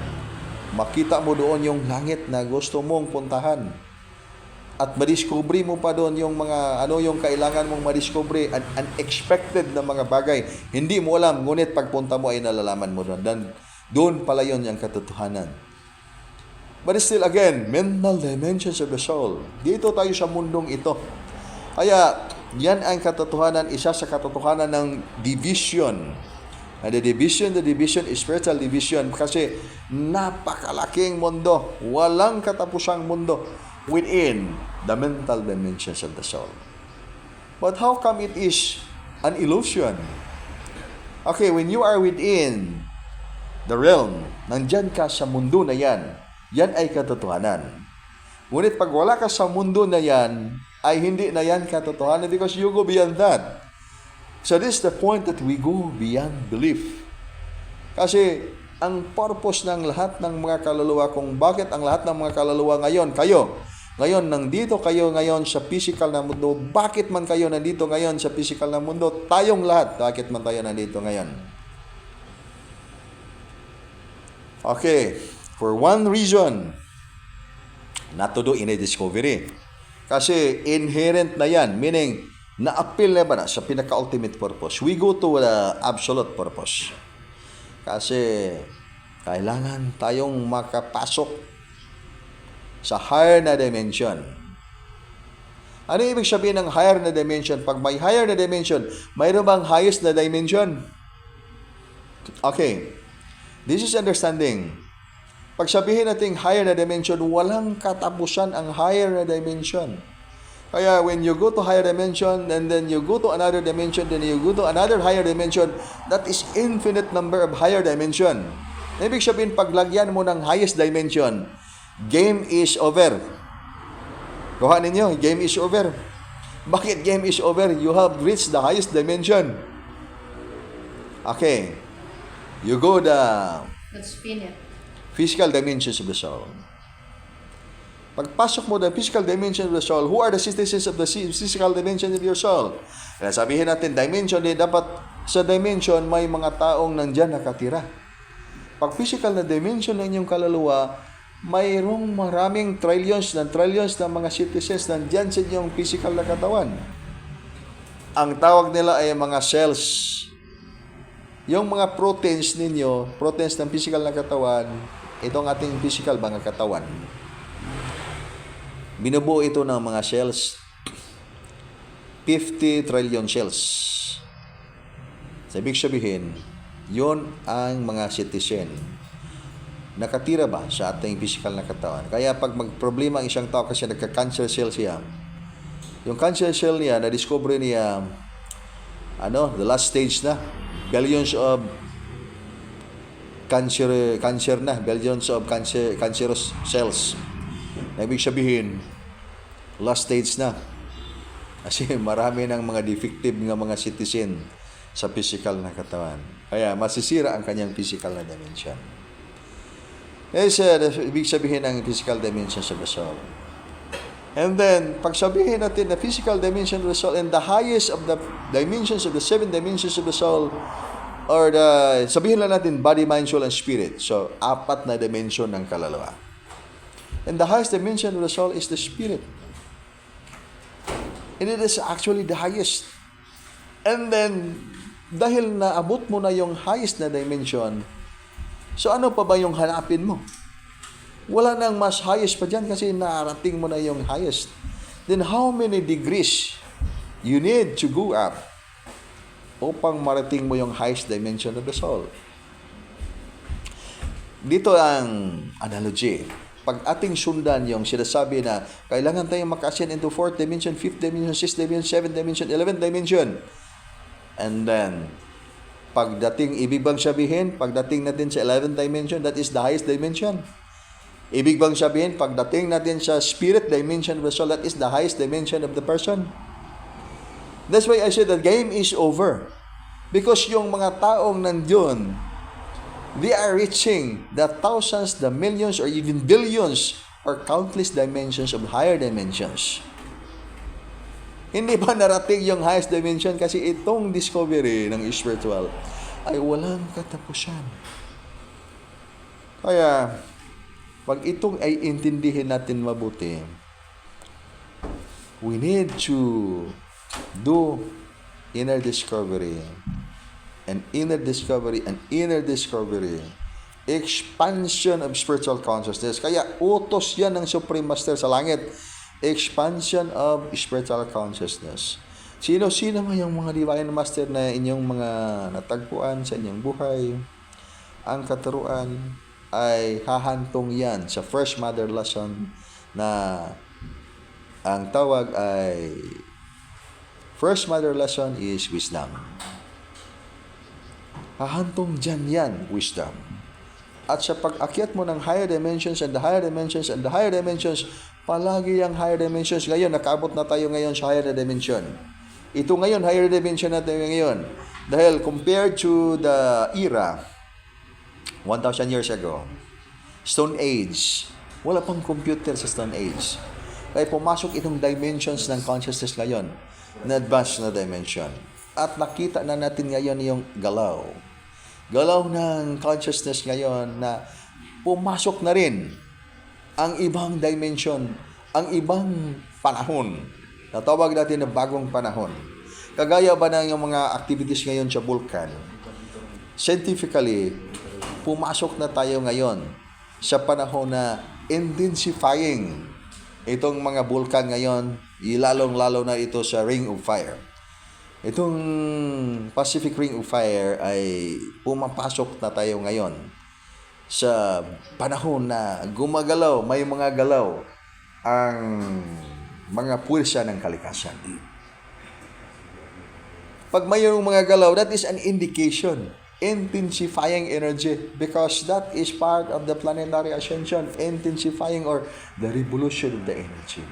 Makita mo doon yung langit na gusto mong puntahan. At madiscovery mo pa doon yung mga yung kailangan mong madiscovery, unexpected na mga bagay. Hindi mo alam, ngunit pagpunta mo ay nalalaman mo doon. Dan, doon pala yun yung katotohanan. But still again, mental dimensions of the soul. Dito tayo sa mundong ito. Kaya, yan ang katotohanan, isa sa katotohanan ng division. And the division is spiritual division kasi napakalaking mundo. Walang katapusang mundo within the mental dimensions of the soul. But how come it is an illusion? Okay, when you are within the realm, nandyan ka sa mundo na yan ay katotohanan. Ngunit pag wala ka sa mundo na yan, ay hindi na yan katotohanan because you go beyond that. So this is the point that we go beyond belief. Kasi ang purpose ng lahat ng mga kaluluwa, kung bakit ang lahat ng mga kaluluwa ngayon, nandito kayo ngayon sa physical na mundo, bakit man kayo nandito ngayon sa physical na mundo, tayong lahat, bakit man tayo nandito ngayon? Okay, for one reason, not to do any discovery. Kasi inherent na yan, meaning, na-appeal na ba na sa pinaka-ultimate purpose? We go to the absolute purpose. Kasi, kailangan tayong makapasok sa higher na dimension. Ano ibig sabihin ng higher na dimension? Pag may higher na dimension, mayroon bang highest na dimension? Okay. This is understanding. Pag sabihin natin higher na dimension, walang katapusan ang higher na dimension. Kaya when you go to higher dimension, and then you go to another dimension, then you go to another higher dimension, that is infinite number of higher dimension. Ibig sabihin, paglagyan mo ng highest dimension, game is over. Kuha ninyo, game is over. Bakit game is over? You have reached the highest dimension. Okay. You go the Let's spin it. physical dimensions of the soul. Pagpasok mo the physical dimension of the soul, who are the citizens of the physical dimension of your soul? Kaya sabihin natin, dimension, dapat sa dimension may mga taong nandyan nakatira. Pag physical na dimension ng inyong kaluluwa, mayroong maraming trillions ng mga citizens nandyan sa inyong physical na katawan. Ang tawag nila ay mga cells. Yung mga proteins ninyo, proteins ng physical na katawan, itong ating physical mga katawan. Binubuo ito ng mga cells. 50 trillion cells. So, ibig sabihin, yun ang mga citizen. Nakatira ba sa ating physical na katawan? Kaya pag magproblema ang isang tao kasi nagka-cancer cell siya, yung cancer cell niya, na-discover niya, the last stage na, billions of cancerous cells. Na ibig sabihin, last stage na. Kasi marami ng mga defective ng mga citizen sa physical na katawan. Kaya masisira ang kanyang physical na dimension. Ibig sabihin ng physical dimension sa the soul. And then, pag sabihin natin na physical dimension of the soul and the highest of the dimensions of the 7 dimensions of the soul, or sabihin lang natin body, mind, soul, and spirit. So, 4 na dimension ng kaluluwa. And the highest dimension of the soul is the spirit. And it is actually the highest. And then, dahil naabot mo na yung highest na dimension, so ano pa ba yung hanapin mo? Wala nang mas highest pa dyan kasi narating mo na yung highest. Then how many degrees you need to go up upang marating mo yung highest dimension of the soul? Dito ang analogy. Pag ating sundan yung sinasabi na kailangan tayong maka-ascend into 4th dimension, 5th dimension, 6th dimension, 7th dimension, 11th dimension. And then, ibig bang sabihin, pagdating natin sa 11th dimension, that is the highest dimension. Ibig bang sabihin, pagdating natin sa spirit dimension of the soul, that is the highest dimension of the person. That's why I said the game is over. Because yung mga taong nandun, they are reaching the thousands, the millions, or even billions, or countless dimensions of higher dimensions. Hindi ba narating yung highest dimension? Kasi itong discovery ng spiritual ay walang katapusan. Kaya, pag itong ay intindihin natin mabuti, we need to do inner discovery, and inner discovery, and inner discovery, expansion of spiritual consciousness. Kaya utos yan ng Supreme Master sa langit, expansion of spiritual consciousness. Sino-sino man yung mga Divine Master na inyong mga natagpuan sa inyong buhay, ang katuruan ay hahantong yan sa First Mother Lesson na ang tawag ay First Mother Lesson is wisdom. Hahantong dyan yan, wisdom. At sa pag-akyat mo ng higher dimensions and the higher dimensions and the higher dimensions, palagi yung higher dimensions. Ngayon, nakaabot na tayo ngayon sa higher dimension. Ito ngayon, higher dimension natin ngayon. Dahil compared to the era, 1,000 years ago, Stone Age, wala pang computer sa Stone Age. Kaya pumasok itong dimensions ng consciousness ngayon, na advanced na dimension. At nakita na natin ngayon yung galaw. Galaw ng consciousness ngayon na pumasok na rin ang ibang dimension, ang ibang panahon. Natawag natin na bagong panahon. Kagaya ba ng yung mga activities ngayon sa vulkan? Scientifically, pumasok na tayo ngayon sa panahon na intensifying itong mga vulkan ngayon, ilalong-lalo na ito sa Ring of Fire. Itong Pacific Ring of Fire ay pumapasok na tayo ngayon sa panahon na gumagalaw, may mga galaw ang mga puwersa ng kalikasan. Pag mayroong mga galaw, that is an indication, intensifying energy, because that is part of the planetary ascension, intensifying or the revolution of the energy.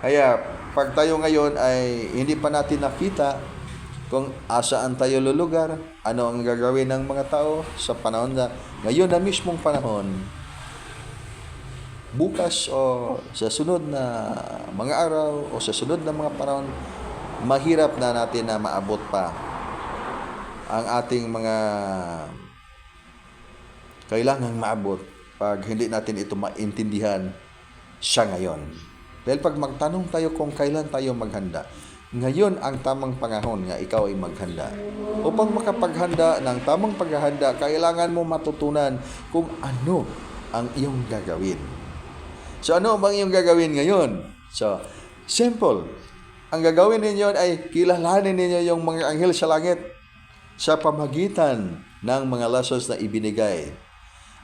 Kaya, pag tayo ngayon ay hindi pa natin nakita kung asaan tayo lulugar, ano ang gagawin ng mga tao sa panahon na, ngayon na mismong panahon, bukas o sa sunod na mga araw o sa sunod na mga panahon, mahirap na natin na maabot pa ang ating mga kailangang maabot pag hindi natin ito maintindihan sa ngayon. Dahil pag magtanong tayo kung kailan tayo maghanda, ngayon ang tamang panahon nga ikaw ay maghanda. Upang makapaghanda ng tamang paghahanda, kailangan mo matutunan kung ano ang iyong gagawin. So ano bang iyong gagawin ngayon? So, simple. Ang gagawin ninyo ay kilalanin ninyo yung mga anghel sa langit sa pamagitan ng mga lessons na ibinigay.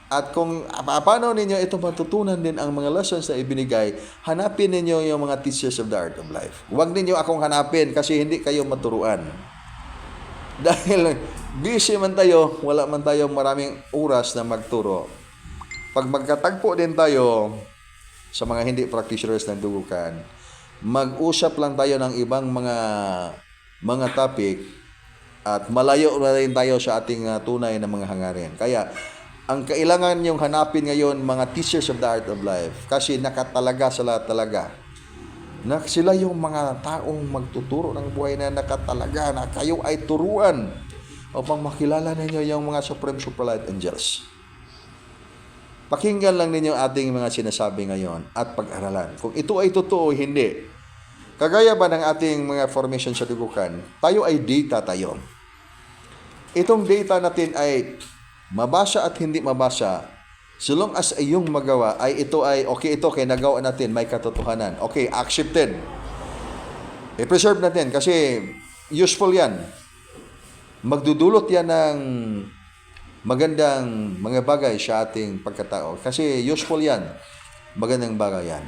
At kung paano ninyo ito matutunan din ang mga lessons na ibinigay, hanapin ninyo yung mga teachers of the art of life. Huwag ninyo akong hanapin kasi hindi kayo maturuan. Dahil busy man tayo, wala man tayong maraming oras na magturo. Pag magkatagpo din tayo sa mga hindi practitioners ng dugukan, mag-usap lang tayo ng ibang mga topic at malayo na rin tayo sa ating tunay na mga hangarin. Kaya, ang kailangan yung hanapin ngayon, mga teachers of the art of life, kasi nakatalaga sila talaga. Na sila yung mga taong magtuturo ng buhay na nakatalaga, na kayo ay turuan upang makilala ninyo yung mga supreme superlight angels. Pakinggan lang ninyo ating mga sinasabi ngayon at pag-aralan. Kung ito ay totoo o hindi. Kagaya ba ng ating mga formation sa dugukan, tayo ay data tayo. Itong data natin ay mabasa at hindi mabasa, so long as iyong magawa ay ito ay okay, ito kay nagawa natin, may katotohanan. Okay, accepted. I-preserve natin kasi useful yan. Magdudulot yan ng magandang mga bagay sa ating pagkatao. Kasi useful yan. Magandang bagay yan.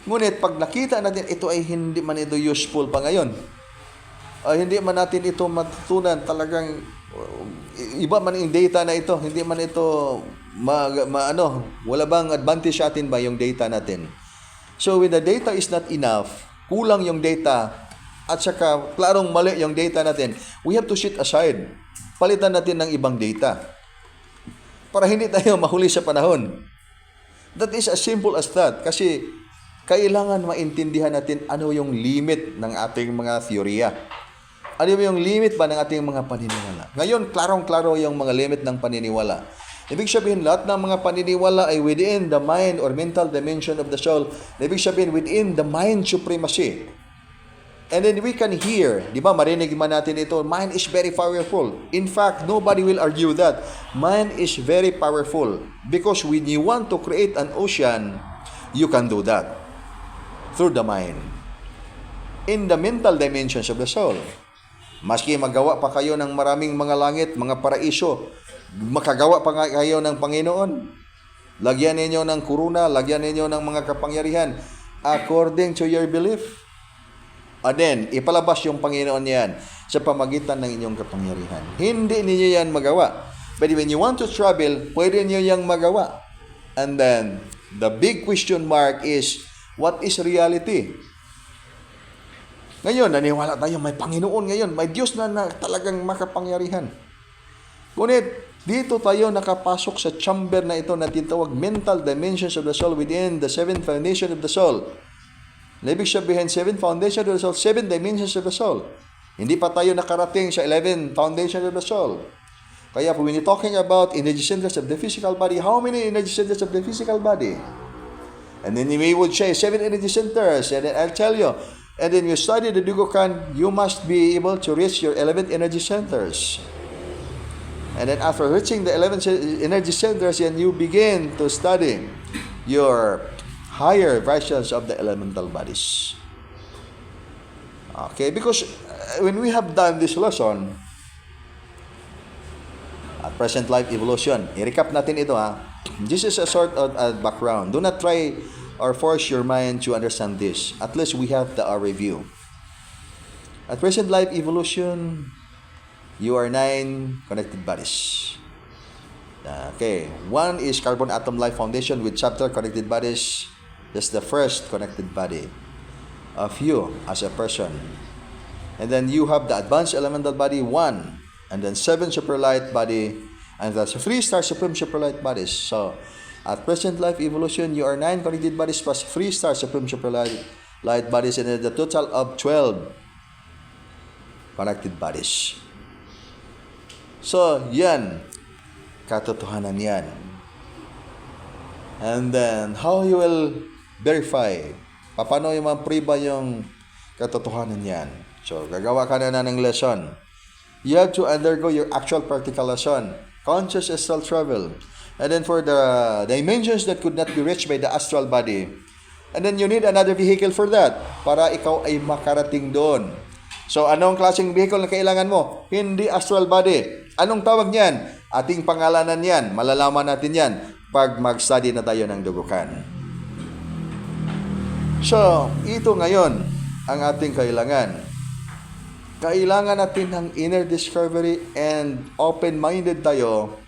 Ngunit pag nakita natin ito ay hindi man ito useful pa ngayon, hindi man natin ito matutunan, talagang iba man yung data na ito, hindi man ito wala bang advantage sa atin ba yung data natin? So when the data is not enough, kulang yung data at saka klarong mali yung data natin, we have to sit aside. Palitan natin ng ibang data para hindi tayo mahuli sa panahon. That is as simple as that. Kasi kailangan maintindihan natin ano yung limit ng ating mga teorya. Ano yung limit ba ng ating mga paniniwala? Ngayon, klarong-klaro yung mga limit ng paniniwala. Ibig sabihin, lahat ng mga paniniwala ay within the mind or mental dimension of the soul. Ibig sabihin, within the mind supremacy. And then we can hear, di ba, marinig man natin ito, mind is very powerful. In fact, nobody will argue that. Mind is very powerful. Because when you want to create an ocean, you can do that. Through the mind. In the mental dimensions of the soul. Maski magawa pa kayo ng maraming mga langit, mga paraiso, makagawa pa kayo ng Panginoon. Lagyan ninyo ng kuruna, lagyan ninyo ng mga kapangyarihan according to your belief. And then, ipalabas yung Panginoon yan sa pamagitan ng inyong kapangyarihan. Hindi ninyo yan magawa. But when you want to travel, pwede niyo yang magawa. And then, the big question mark is, what is reality? Ngayon, naniwala tayo, may Panginoon ngayon, may Diyos na talagang makapangyarihan. Ngunit, dito tayo nakapasok sa chamber na ito na tinatawag mental dimensions of the soul within the seventh foundation of the soul. Ibig sabihin, seventh foundation of the soul, seven dimensions of the soul. Hindi pa tayo nakarating sa 11 foundations of the soul. Kaya when you're talking about energy centers of the physical body, how many energy centers of the physical body? And then we would say 7 energy centers. And then I'll tell you, and then you study the Dugokan, you must be able to reach your 11 energy centers. And then after reaching the 11 energy centers, then you begin to study your higher versions of the elemental bodies. Okay, because when we have done this lesson, at present life evolution, i-recap natin ito ha. This is a sort of a background. Do not try or force your mind to understand this. At least we have the review. At present life evolution, you are 9 connected bodies. Okay. 1 is carbon atom life foundation with chapter connected bodies. That's the first connected body of you as a person. And then you have the advanced elemental body 1. And then 7 super light body. And that's 3 star supreme super light bodies. So, at present life evolution, you are 9 connected bodies plus 3 star supreme super light bodies, and then the total of 12 connected bodies. So, yan. Katotohanan yan. And then, how you will verify? Paano yung ma-prove yung katotohanan yan? So, gagawa ka na ng lesson. You have to undergo your actual practical lesson. Conscious astral travel. And then for the dimensions that could not be reached by the astral body. And then you need another vehicle for that. Para ikaw ay makarating doon. So, anong klaseng vehicle na kailangan mo? Hindi astral body. Anong tawag niyan? Ating pangalanan yan. Malalaman natin yan pag mag-study na tayo ng dugukan. So, ito ngayon ang ating kailangan. Kailangan natin ng inner discovery and open-minded tayo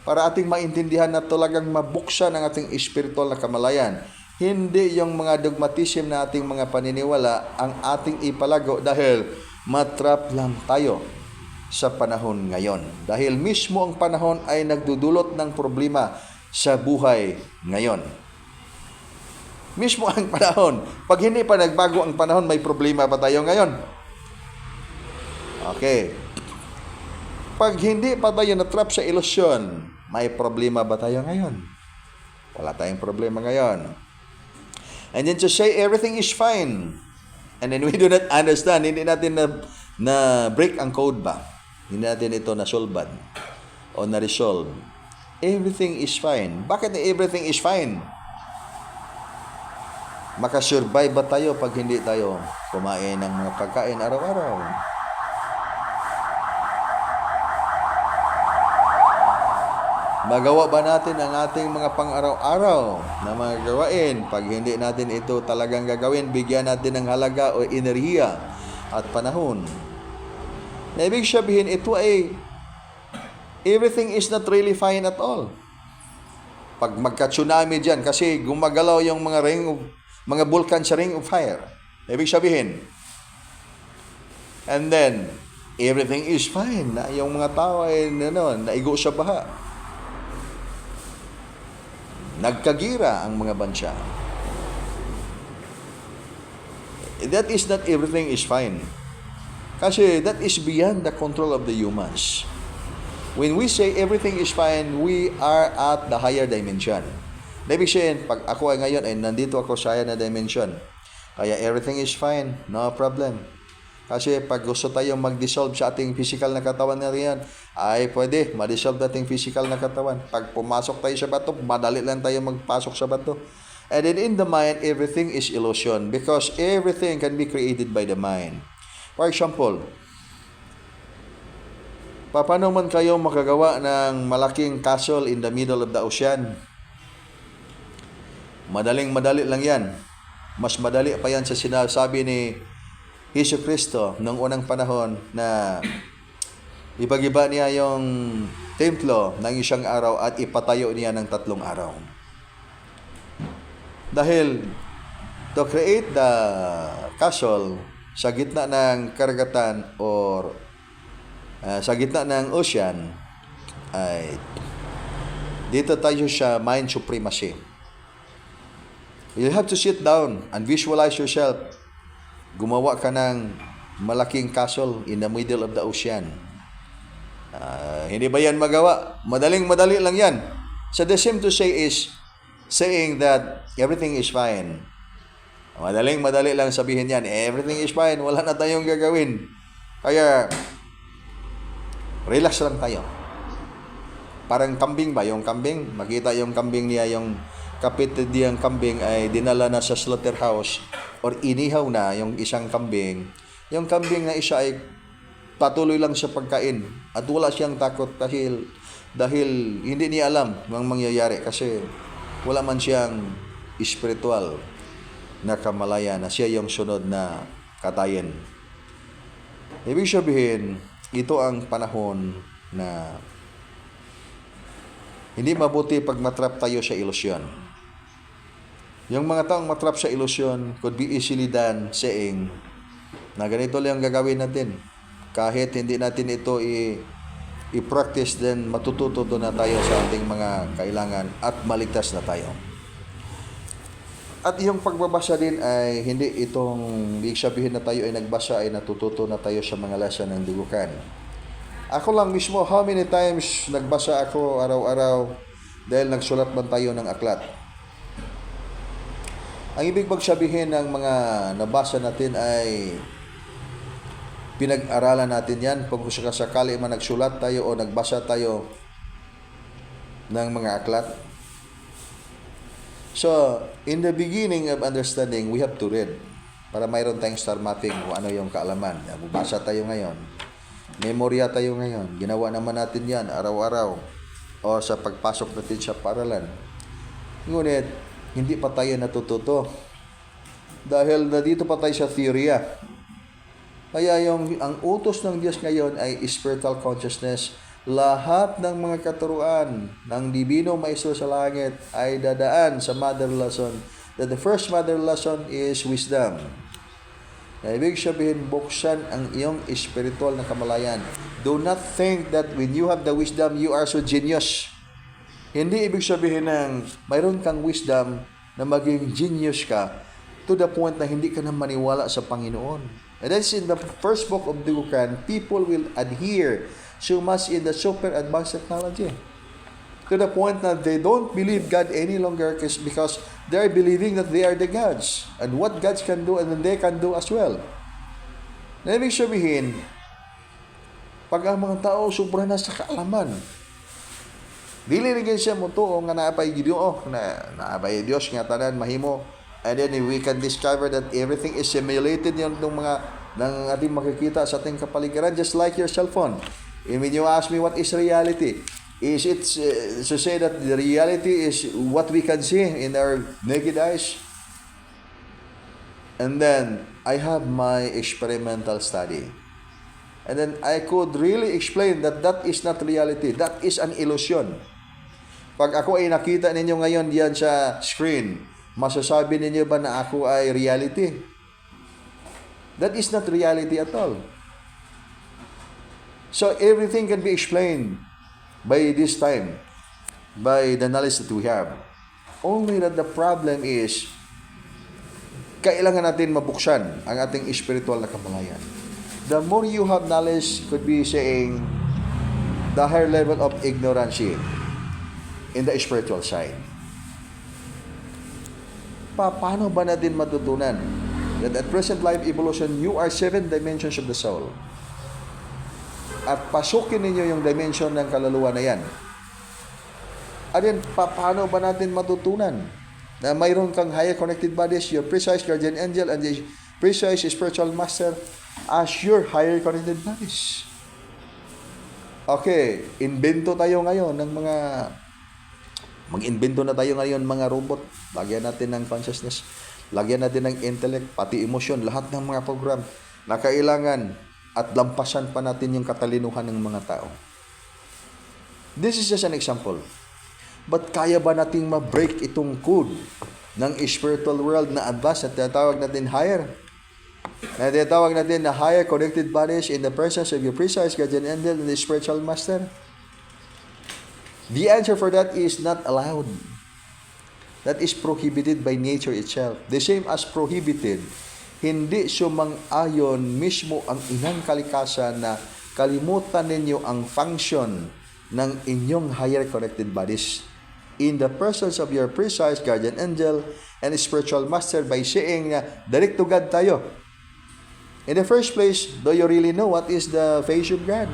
para ating maintindihan na talagang mabuksan ang ating spiritual na kamalayan. Hindi yung mga dogmatism na ating mga paniniwala ang ating ipalago dahil matrap lang tayo sa panahon ngayon. Dahil mismo ang panahon ay nagdudulot ng problema sa buhay ngayon. Mismo ang panahon. Pag hindi pa nagbago ang panahon, may problema ba tayo ngayon? Okay. Pag hindi pa tayo natrap sa ilusyon, may problema ba tayo ngayon? Wala tayong problema ngayon. And then to say everything is fine. And then we do not understand. Hindi natin na break ang code ba? Hindi natin ito na-solve o na-resolve. Everything is fine. Bakit everything is fine? Makasurvive ba tayo pag hindi tayo kumain ng mga pagkain araw-araw? Magawa ba natin ang ating mga pang-araw-araw na mga gawain? Pag hindi natin ito talagang gagawin, bigyan natin ng halaga o enerhiya at panahon. Na ibig sabihin, ito ay everything is not really fine at all. Pag magka-tsunami dyan, kasi gumagalaw yung mga vulkan sa ring of fire. Ibig sabihin, and then, everything is fine. Na yung mga tao ay naigo sa baha. Nagkagira ang mga bansa. That is not everything is fine. Kasi that is beyond the control of the humans. When we say everything is fine, we are at the higher dimension. Ibig sabihin, pag ako ay ngayon ay nandito ako sa higher na dimension. Kaya everything is fine, no problem. Kasi pag gusto tayong mag-dissolve sa ating physical na katawan na riyan, ay pwede, ma-dissolve nating physical na katawan. Pag pumasok tayo sa bato, madali lang tayo magpasok sa bato. And then in the mind, everything is illusion because everything can be created by the mind. For example, paano man kayo makagawa ng malaking castle in the middle of the ocean? Madaling-madali lang yan. Mas madali pa yan sa sinasabi ni Hesus Kristo noong unang panahon na ipagiba niya yung templo ng isang araw at ipatayo niya ng 3 araw. Dahil to create the castle sa gitna ng karagatan or sa gitna ng ocean ay dito tayo sa mind supremacy. You have to sit down and visualize yourself. Gumawa ka ng malaking castle in the middle of the ocean. Hindi ba yan magawa? Madaling-madali lang yan. So the same to say is saying that everything is fine. Madaling-madali lang sabihin yan. Everything is fine. Wala na tayong gagawin. Kaya, relax lang tayo. Parang kambing ba? Yung kambing, makita yung kambing niya, yung kapitid niyang kambing ay dinala na sa slaughterhouse or inihaw na yung isang kambing. Yung kambing na isa ay patuloy lang sa pagkain at wala siyang takot dahil hindi niya alam ang mangyayari kasi wala man siyang spiritual na kamalaya na siya yung sunod na katayin. Ibig sabihin, ito ang panahon na hindi mabuti pag matrap tayo sa ilusyon. Yung mga taong matrap sa ilusyon could be easily done saying na ganito lang gagawin natin. Kahit hindi natin ito i-practice, then matututo na tayo sa ating mga kailangan at maligtas na tayo. At yung pagbabasa din ay hindi itong ibig sabihin na tayo ay nagbasa ay natututo na tayo sa mga lesson ng dugukan. Ako lang mismo, how many times nagbasa ako araw-araw dahil nagsulat man tayo ng aklat. Ang ibig sabihin ng mga nabasa natin ay pinag-aralan natin yan kung sakali man nagsulat tayo o nagbasa tayo ng mga aklat. So, in the beginning of understanding, we have to read para mayroon tayong star mapping kung ano yung kaalaman. Bubasa tayo ngayon. Memorya tayo ngayon. Ginawa naman natin yan araw-araw o sa pagpasok natin sa paralan. Ngunit, hindi pa tayo natututo. Dahil nandito pa tayo sa theorya. Kaya ang utos ng Diyos ngayon ay spiritual consciousness. Lahat ng mga katuruan ng Divino Maestro sa langit ay dadaan sa mother lesson. That the first mother lesson is wisdom. Na ibig sabihin, buksan ang iyong spiritual na kamalayan. Do not think that when you have the wisdom, you are so genius. Hindi ibig sabihin ng mayroon kang wisdom na maging genius ka to the point na hindi ka na maniwala sa Panginoon. And that's in the first book of the Quran, people will adhere so much in the super advanced technology. To the point that they don't believe God any longer because they are believing that they are the gods. And what gods can do, and then they can do as well. Na ibig sabihin, pag ang mga tao sobra na sa kaalaman, dili rin siya mo to nga naapay Ginoo, naapay Dios nga tanan mahimo. And then we can discover that everything is simulated yung mga ng ating makikita sa ating kapaligiran, just like your cell phone. And when you ask me what is reality, is it to say that the reality is what we can see in our naked eyes? And then I have my experimental study. And then I could really explain that that is not reality. That is an illusion. Pag ako ay nakita ninyo ngayon diyan sa screen, masasabi ninyo ba na ako ay reality? That is not reality at all. So everything can be explained by this time, by the knowledge that we have. Only that the problem is, kailangan natin mabuksan ang ating spiritual na kamalayan. The more you have knowledge, could be saying, the higher level of ignorance in the spiritual side. Paano ba natin matutunan that at present life evolution, you are 7 dimensions of the soul? At pasukin ninyo yung dimension ng kaluluwa na yan. At then, paano ba natin matutunan na mayroon kang higher connected bodies, your precise guardian angel, and the precise spiritual master as your higher connected bodies? Okay, invento tayo ngayon ng mga mag-invento na tayo ngayon mga robot. Lagyan natin ng consciousness, lagyan natin ng intellect, pati emosyon, lahat ng mga program na kailangan at lampasan pa natin yung katalinuhan ng mga tao. This is just an example. But kaya ba nating ma-break itong code ng spiritual world na advanced na tinatawag natin higher? Na tinatawag natin na higher connected bodies in the presence of your precise guardian angel and the spiritual master? The answer for that is not allowed. That is prohibited by nature itself. The same as prohibited, hindi sumang-ayon mismo ang inang kalikasan na kalimutan ninyo ang function ng inyong higher connected bodies in the presence of your precise guardian angel and spiritual master by saying na direct to God tayo. In the first place, do you really know what is the face of God?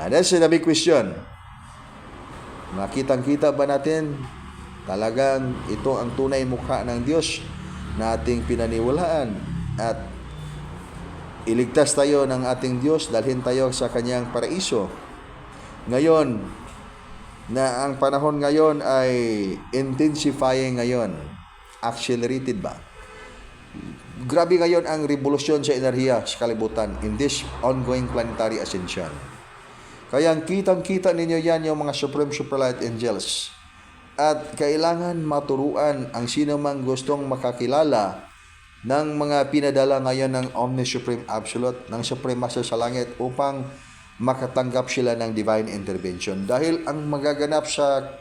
That's the big question. Makitang-kita ba natin talagang ito ang tunay mukha ng Diyos na ating pinaniwalaan at iligtas tayo ng ating Diyos, dalhin tayo sa kanyang paraiso? Ngayon, na ang panahon ngayon ay intensifying ngayon, accelerated ba? Grabe ngayon ang revolusyon sa enerhiya sa kalibutan in this ongoing planetary ascension. Kaya kitang-kita ninyo yan yung mga Supreme Superlight Angels. At kailangan maturuan ang sino mang gustong makakilala ng mga pinadala ngayon ng Omni Supreme Absolute, ng Supreme Master sa Langit upang makatanggap sila ng divine intervention. Dahil ang magaganap sa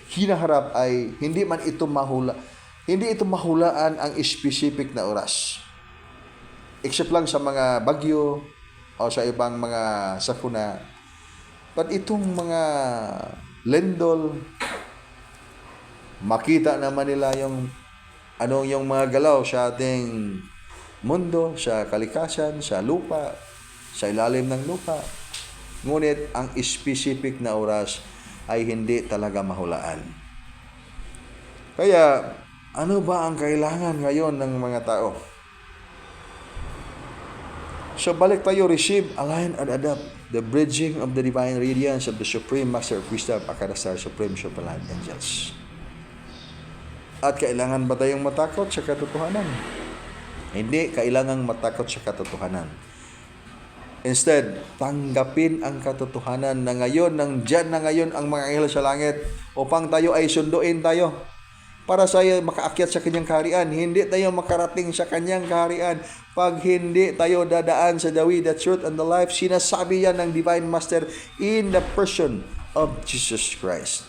hinaharap ay hindi ito mahulaan ang specific na oras. Except lang sa mga bagyo o sa ibang mga sakuna. But itong mga lindol, makita naman nila yung yung mga galaw sa ating mundo, sa kalikasan, sa lupa, sa ilalim ng lupa. Ngunit ang specific na oras ay hindi talaga mahulaan. Kaya, ano ba ang kailangan ngayon ng mga tao? So balik tayo, receive, align, and adapt the bridging of the divine radiance of the Supreme Master of Wisdom, Akadasar Supreme Superlight Angels. At kailangan ba tayong matakot sa katotohanan? Hindi kailangang matakot sa katotohanan. Instead, tanggapin ang katotohanan na ngayon, nandyan na ngayon ang mga anghel sa langit upang tayo ay sunduin tayo para sa makaakyat sa kanyang kaharian. Hindi tayo makarating sa kanyang kaharian pag hindi tayo dadaan sa the way, the truth, and the life. Sinasabi yan ng Divine Master in the person of Jesus Christ.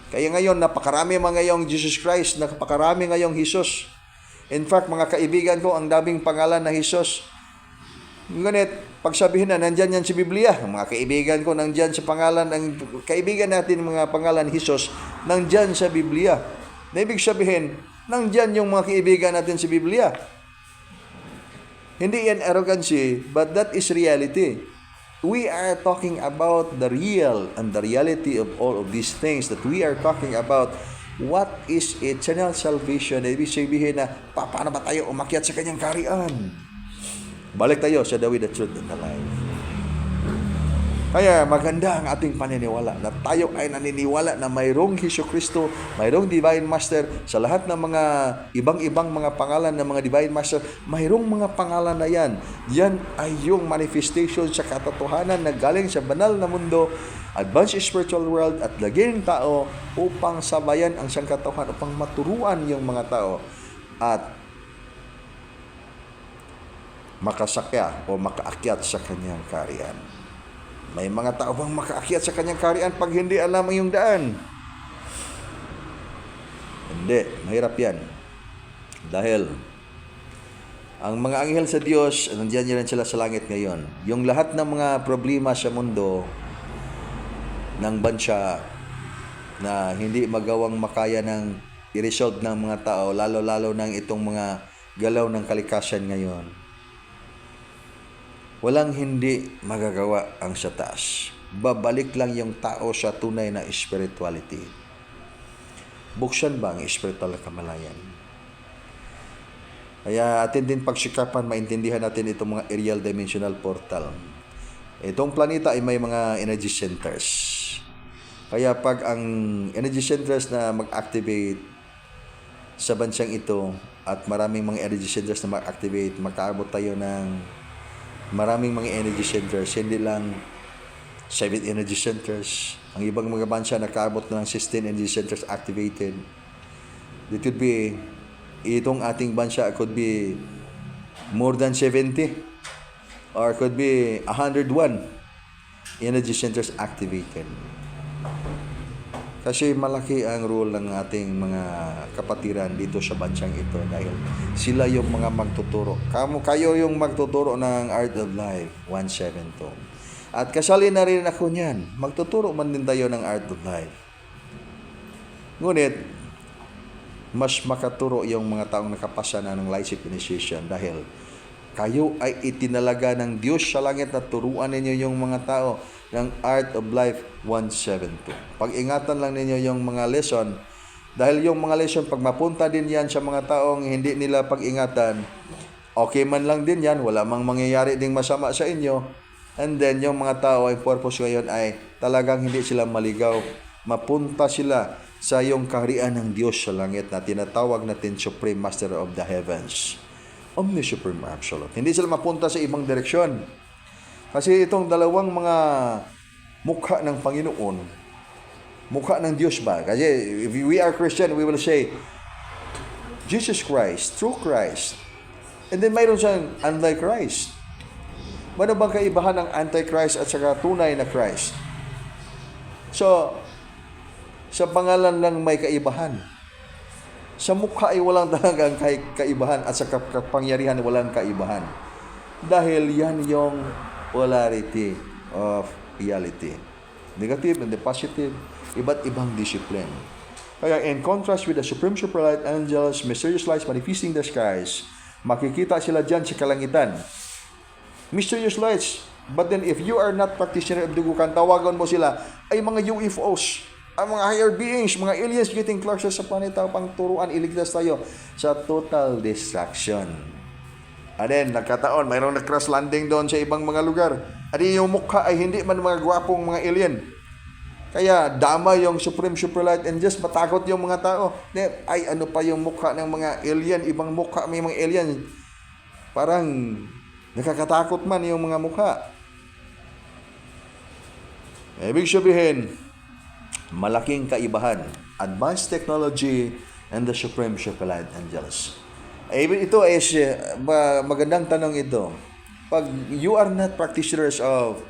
Kaya ngayon, napakarami mga ngayong Jesus Christ, napakarami ngayong Jesus. In fact, mga kaibigan ko, ang daming pangalan na Jesus. Ngunit, pagsabihin na, nandyan yan sa Biblia. Mga kaibigan ko, nandyan sa pangalan, ang kaibigan natin, mga pangalan Jesus, nandyan sa Biblia. Na ibig sabihin, nandyan yung mga kaibigan natin sa Biblia. Hindi yan arrogancy, but that is reality. We are talking about the real and the reality of all of these things that we are talking about. What is eternal salvation? Ibig sabihin na, paano ba tayo umakyat sa kanyang kaharian? Balik tayo sa the way, the truth, and the life. Kaya maganda ang ating paniniwala na tayo ay naniniwala na mayroong Jesucristo, mayroong Divine Master. Sa lahat ng mga ibang-ibang mga pangalan ng mga Divine Master, mayroong mga pangalan na yan. Yan ay yung manifestation sa katotohanan na galing sa banal na mundo, advanced spiritual world at laging tao upang sabayan ang siyang katotohanan, upang maturuan yung mga tao at makasakya o makaakyat sa kanyang kaharian. May mga tao bang makaakyat sa kanyang kaharian pag hindi alam ang iyong daan? Hindi, mahirap yan. Dahil ang mga anghel sa Diyos, nandiyan rin sila sa langit ngayon. Yung lahat ng mga problema sa mundo ng bansa na hindi magawang makaya ng i-resolve ng mga tao, lalo-lalo ng itong mga galaw ng kalikasan ngayon, walang hindi magagawa ang sa taas. Babalik lang yung tao sa tunay na spirituality. Buksan ba ang spiritual na kamalayan? Kaya atin din pagsikapan, maintindihan natin itong mga aerial dimensional portal. Itong planeta ay may mga energy centers. Kaya pag ang energy centers na mag-activate sa bansang ito at maraming mga energy centers na mag-activate, makaabot tayo ng maraming mga energy centers, hindi lang 7 energy centers. Ang ibang mga bansa nakaabot na ng 16 energy centers activated. It could be, itong ating bansa could be more than 70 or could be 101 energy centers activated. Kasi malaki ang role ng ating mga kapatiran dito sa bansang ito dahil sila yung mga magtuturo. Kayo yung magtuturo ng Art of Life 172. At kasali na rin ako niyan. Magtuturo man din tayo ng Art of Life. Ngunit, mas makaturo yung mga taong nakapasa na ng Light Initiation dahil kayo ay itinalaga ng Diyos sa langit na turuan ninyo yung mga tao ng Art of Life 172. Pag-ingatan lang ninyo yung mga lesson dahil yung mga lesson pag mapunta din yan sa mga taong hindi nila pag-ingatan, okay man lang din yan, wala mang mangyayari ding masama sa inyo, and then yung mga tao ay purpose ngayon ay talagang hindi sila maligaw, mapunta sila sa yung kaharian ng Diyos sa langit na tinatawag natin Supreme Master of the Heavens, Omni-Supreme Absolute. Hindi sila mapunta sa ibang direksyon. Kasi itong dalawang mga mukha ng Panginoon, mukha ng Diyos ba? Kasi if we are Christian, we will say, Jesus Christ, true Christ. And then mayroon siyang Antichrist. Ano bang kaibahan ng Antichrist at saka tunay na Christ? So, sa pangalan lang may kaibahan. Sa mukha ay walang talagang kaibahan at sa kapangyarihan walang kaibahan. Dahil yan yung polarity of reality. negative and the positive, iba't ibang discipline. Kaya in contrast with the Supreme Superlight Angels, mysterious lights manifesting the skies, makikita sila dyan sa kalangitan. Mysterious lights. But then if you are not practitioner of dugukan, tawagan mo sila ay mga UFOs, ang mga higher beings, mga aliens getting closer sa planeta upang turuan, iligtas tayo sa total distraction. And then, nagkataon, mayroong nag-crash landing doon sa ibang mga lugar. At yung mukha ay hindi man mga gwapong mga alien. Kaya dama yung Supreme Superlight Angels, matakot yung mga tao. Ay, ano pa yung mukha ng mga alien, ibang mukha may mga alien. Parang nakakatakot man yung mga mukha. Ibig sabihin, malaking kaibahan, advanced technology and the Supreme Superlight Angels. Ito is magandang tanong ito. Pag you are not practitioners of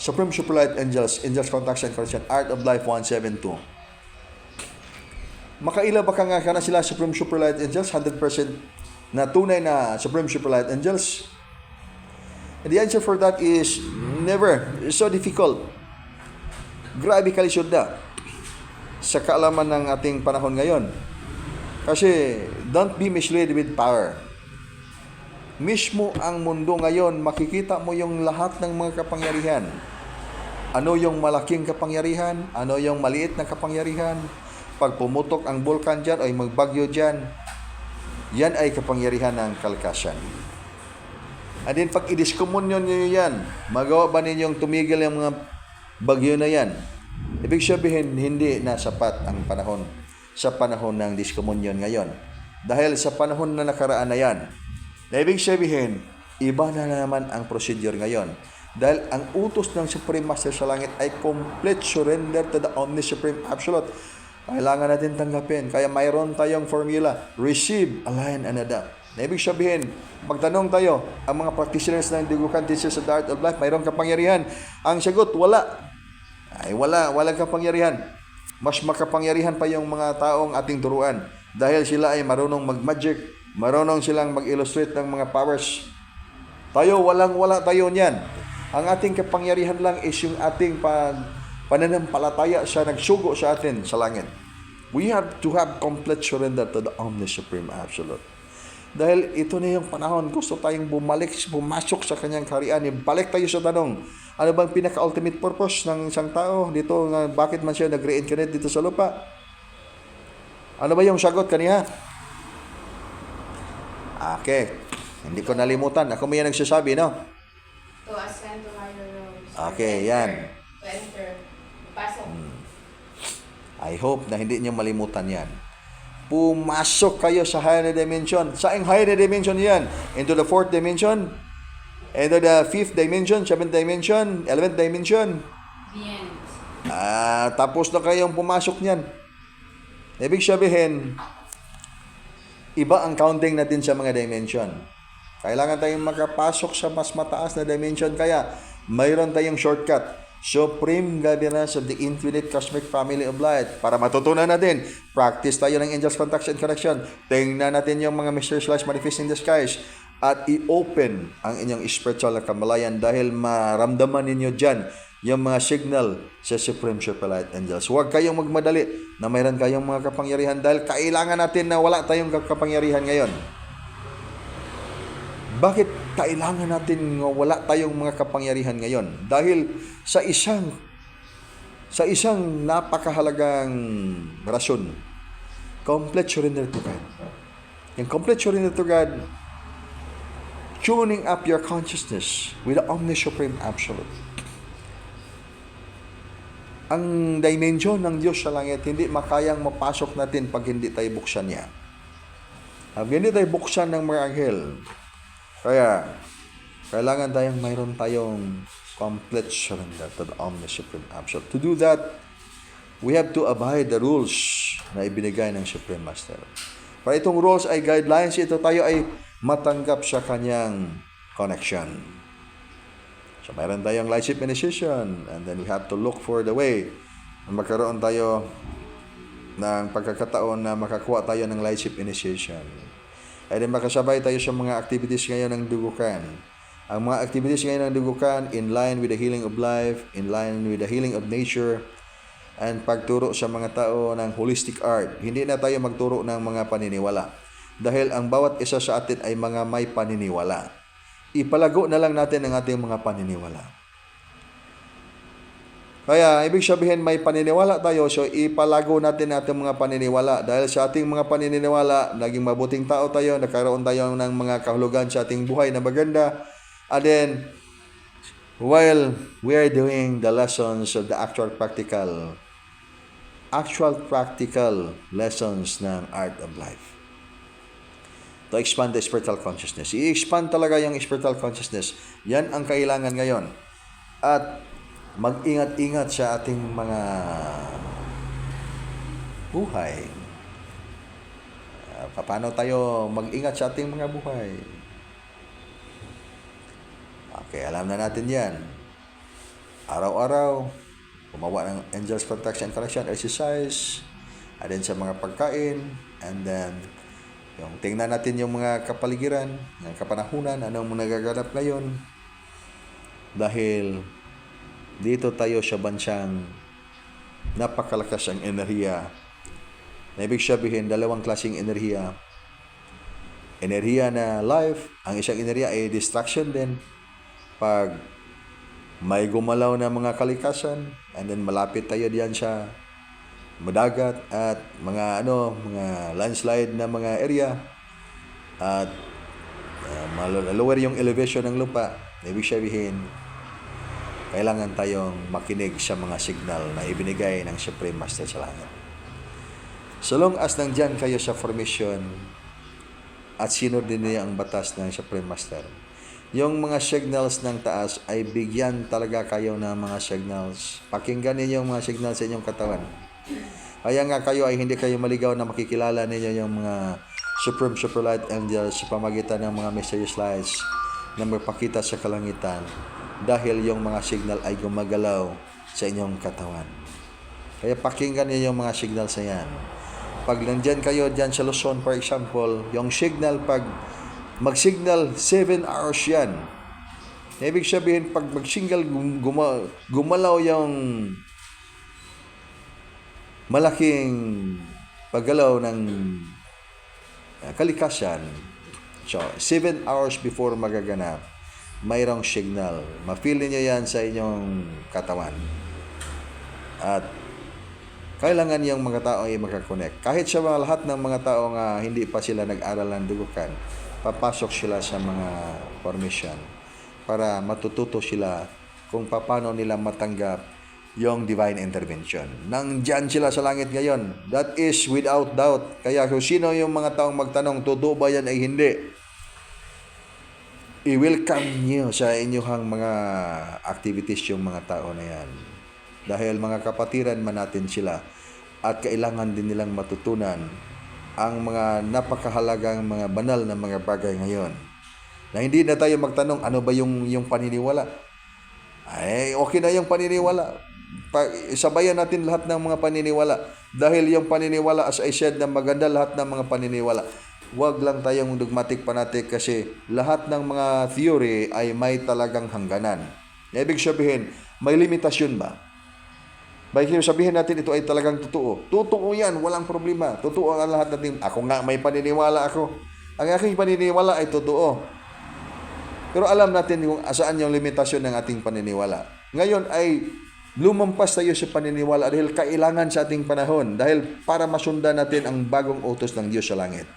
Supreme Superlight Angels, Angels Contacts and Connection, Art of Life 172, makaila ba ka nga na sila Supreme Superlight Angels, 100% na tunay na Supreme Superlight Angels? And the answer for that is never. It's so difficult. Grabe kalisod na sa kaalaman ng ating panahon ngayon. Kasi don't be misled with power. Mismo ang mundo ngayon, makikita mo yung lahat ng mga kapangyarihan. Ano yung malaking kapangyarihan? Ano yung maliit na kapangyarihan? Pag pumutok ang bulkan dyan o magbagyo dyan, yan ay kapangyarihan ng kalikasan. And then pag i-discommunion nyo yan, magawa ba ninyong tumigil yung mga bagyo na yan? Ibig sabihin, hindi na sapat ang panahon sa panahon ng discommunion ngayon. Dahil sa panahon na nakaraan na yan, na ibig sabihin, iba na naman ang procedure ngayon. Dahil ang utos ng Supreme Master sa langit ay complete surrender to the Omni-Supreme Absolute. Kailangan natin tanggapin. Kaya mayroon tayong formula, receive, align, and adapt. Na ibig sabihin, magtanong tayo, ang mga practitioners ng Dugukan Teachers of the Art of Life, mayroong kapangyarihan. Ang sagot, wala. Ay, walang kapangyarihan. Mas makapangyarihan pa yung mga taong ating turuan. Dahil sila ay marunong mag-magic, marunong silang mag-illustrate ng mga powers. Tayo, wala tayo niyan. Ang ating kapangyarihan lang is yung ating pananampalataya sa nagsugo sa atin sa langit. We have to have complete surrender to the Omni-Supreme Absolute. Dahil ito na yung panahon, gusto tayong pumasok sa kanyang kaharian. Balik tayo sa tanong, ano bang pinaka-ultimate purpose ng isang tao dito, bakit man siya nag-reincarnate dito sa lupa? Ano ba yung sagot kaniya? Okay, hindi ko nalimutan. Ako may nagsasabi, no? To ascend to higher realms. Okay, yan. To enter. Pasok. I hope na hindi niyo malimutan yan. Pumasok kayo sa higher dimension. Saang higher dimension yan? Into the 4th dimension? Into the 5th dimension? 7th dimension? 11th dimension? The end. Tapos na kayong pumasok niyan. Ibig sabihin, iba ang counting natin sa mga dimension. Kailangan tayong makapasok sa mas mataas na dimension. Kaya, mayroon tayong shortcut. Supreme Governance of the Infinite Cosmic Family of Light. Para matutunan natin, practice tayo ng Angels Contact and Connection. Tingnan natin yung mga mysterious lights manifesting the skies. At i-open ang inyong spiritual na kamalayan dahil maramdaman ninyo dyan yung mga signal sa Supreme Superlight Angels. Huwag kayong magmadali na mayroon kayong mga kapangyarihan dahil kailangan natin na wala tayong kapangyarihan ngayon. Bakit kailangan natin wala tayong mga kapangyarihan ngayon? Dahil sa isang napakahalagang rason, complete surrender to God. Yung complete surrender to God, tuning up your consciousness with the Omni-Supreme Absolute. Ang dimension ng Diyos sa langit, hindi makayang mapasok natin pag hindi tayo buksan niya. Pag hindi tayo buksan ng mga anghel, kaya, kailangan mayroon tayong complete surrender to the Omni-Supreme Absolute. To do that, we have to abide the rules na ibinigay ng Supreme Master. Para itong rules ay guidelines, ito tayo ay matanggap sa kanyang connection. So, mayroon tayong lightship initiation, and then we have to look for the way na magkaroon tayo ng pagkakataon na makakuha tayo ng lightship initiation. Ay din makasabay tayo sa mga activities ngayon ng dugukan. Ang mga activities ngayon ng dugukan in line with the healing of life, in line with the healing of nature, and pagturo sa mga tao ng holistic art. Hindi na tayo magturo ng mga paniniwala. Dahil ang bawat isa sa atin ay mga may paniniwala. Ipalago na lang natin ang ating mga paniniwala. Kaya, ibig sabihin may paniniwala tayo, so ipalago natin ating mga paniniwala. Dahil sa ating mga paniniwala, naging mabuting tao tayo, nagkaroon tayo ng mga kahulugan sa ating buhay na maganda. And then, while we are doing the lessons of the actual practical lessons ng Art of Life, to expand the spiritual consciousness. I-expand talaga yung spiritual consciousness. Yan ang kailangan ngayon. At mag-ingat-ingat sa ating mga buhay. Paano tayo mag-ingat sa ating mga buhay? Okay, alam na natin yan. Araw-araw, gumawa ng Angels Protection Connection exercise, and then sa mga pagkain, and then yung tingnan natin yung mga kapaligiran, ng kapanahunan, anong nagaganap ngayon. Dahil dito tayo sa bansang napakalakas ang enerhiya. Na ibig sabihin, dalawang klaseng enerhiya. Enerhiya na life, ang isang enerhiya ay distraction din. Pag may gumalaw na mga kalikasan, and then malapit tayo diyan sa madagat at mga landslide na mga area, at lower yung elevation ng lupa. Ibig sabihin, kailangan tayong makinig sa mga signal na ibinigay ng Supreme Master sa langit. So long as nandyan kayo sa formation at sinunod din niya ang batas ng Supreme Master, yung mga signals ng taas ay bigyan talaga kayo ng mga signals. Pakinggan ninyo yung mga signals sa inyong katawan. Kaya nga kayo ay hindi kayo maligaw na makikilala ninyo yung mga Supreme Super Light Angels sa pamagitan ng mga mysterious lights na magpakita sa kalangitan, dahil yung mga signal ay gumagalaw sa inyong katawan. Kaya pakinggan niyo yung mga signal sa yan. Pag nandyan kayo dyan sa Luzon, for example, yung signal, pag mag-signal 7 hours yan. Ibig sabihin, pag mag-signal gumalaw yung malaking paggalaw ng kalikasan, so 7 hours before magaganap, mayroong signal. Ma-feel niyo yan sa inyong katawan. At kailangan yung mga tao ay makakonect. Kahit sa lahat ng mga tao nga hindi pa sila nag-aral ng dugukan, papasok sila sa mga formation para matututo sila kung paano nila matanggap yung divine intervention. Nandyan sila sa langit ngayon. That is without doubt. Kaya kung sino yung mga taong magtanong, totoo ba yan ay hindi, i-welcome nyo sa inyong mga activities yung mga tao na yan. Dahil mga kapatiran man natin sila, at kailangan din nilang matutunan ang mga napakahalagang mga banal na mga bagay ngayon. Na hindi na tayo magtanong, ano ba yung paniniwala? Ay, okay na yung paniniwala. Sabayan natin lahat ng mga paniniwala. Dahil yung paniniwala, as I said, na maganda lahat ng mga paniniwala. Huwag lang tayong dogmatic fanatic, kasi lahat ng mga theory ay may talagang hangganan. Ibig sabihin, may limitasyon ba? May sabihin natin ito ay talagang totoo. Totoo yan, walang problema. Totoo ang lahat natin. Ako nga, may paniniwala ako. Ang aking paniniwala ay totoo. Pero alam natin kung saan yung limitasyon ng ating paniniwala. Ngayon ay lumampas tayo sa paniniwala dahil kailangan sa ating panahon. Dahil para masundan natin ang bagong utos ng Diyos sa langit.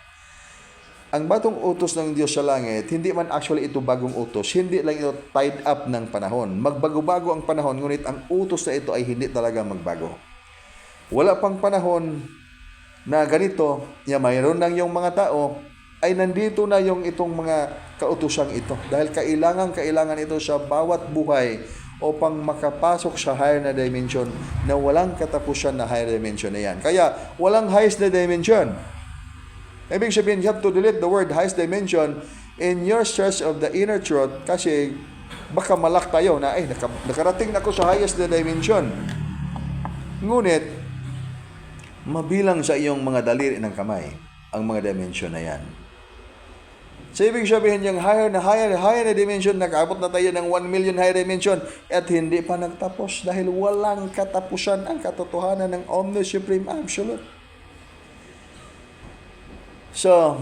Ang bagong utos ng Diyos sa langit, hindi man actually ito bagong utos, hindi lang ito tied up ng panahon. Magbago-bago ang panahon, ngunit ang utos na ito ay hindi talaga magbago. Wala pang panahon na ganito, mayroon lang yung mga tao, ay nandito na yung itong mga kautosang ito. Dahil kailangan ito sa bawat buhay upang makapasok sa higher na dimension na walang katapusan na higher dimension na yan. Kaya, walang highest na dimension. Ibig sabihin, you have to delete the word highest dimension in your search of the inner truth, kasi baka malak tayo na nakarating na ako sa highest na dimension. Ngunit, mabilang sa iyong mga daliri ng kamay ang mga dimension na yan. So, ibig sabihin yung higher na dimension, nag-abot na tayo ng 1 million higher dimension at hindi pa nagtapos dahil walang katapusan ang katotohanan ng Omnis Supreme Absolute. So,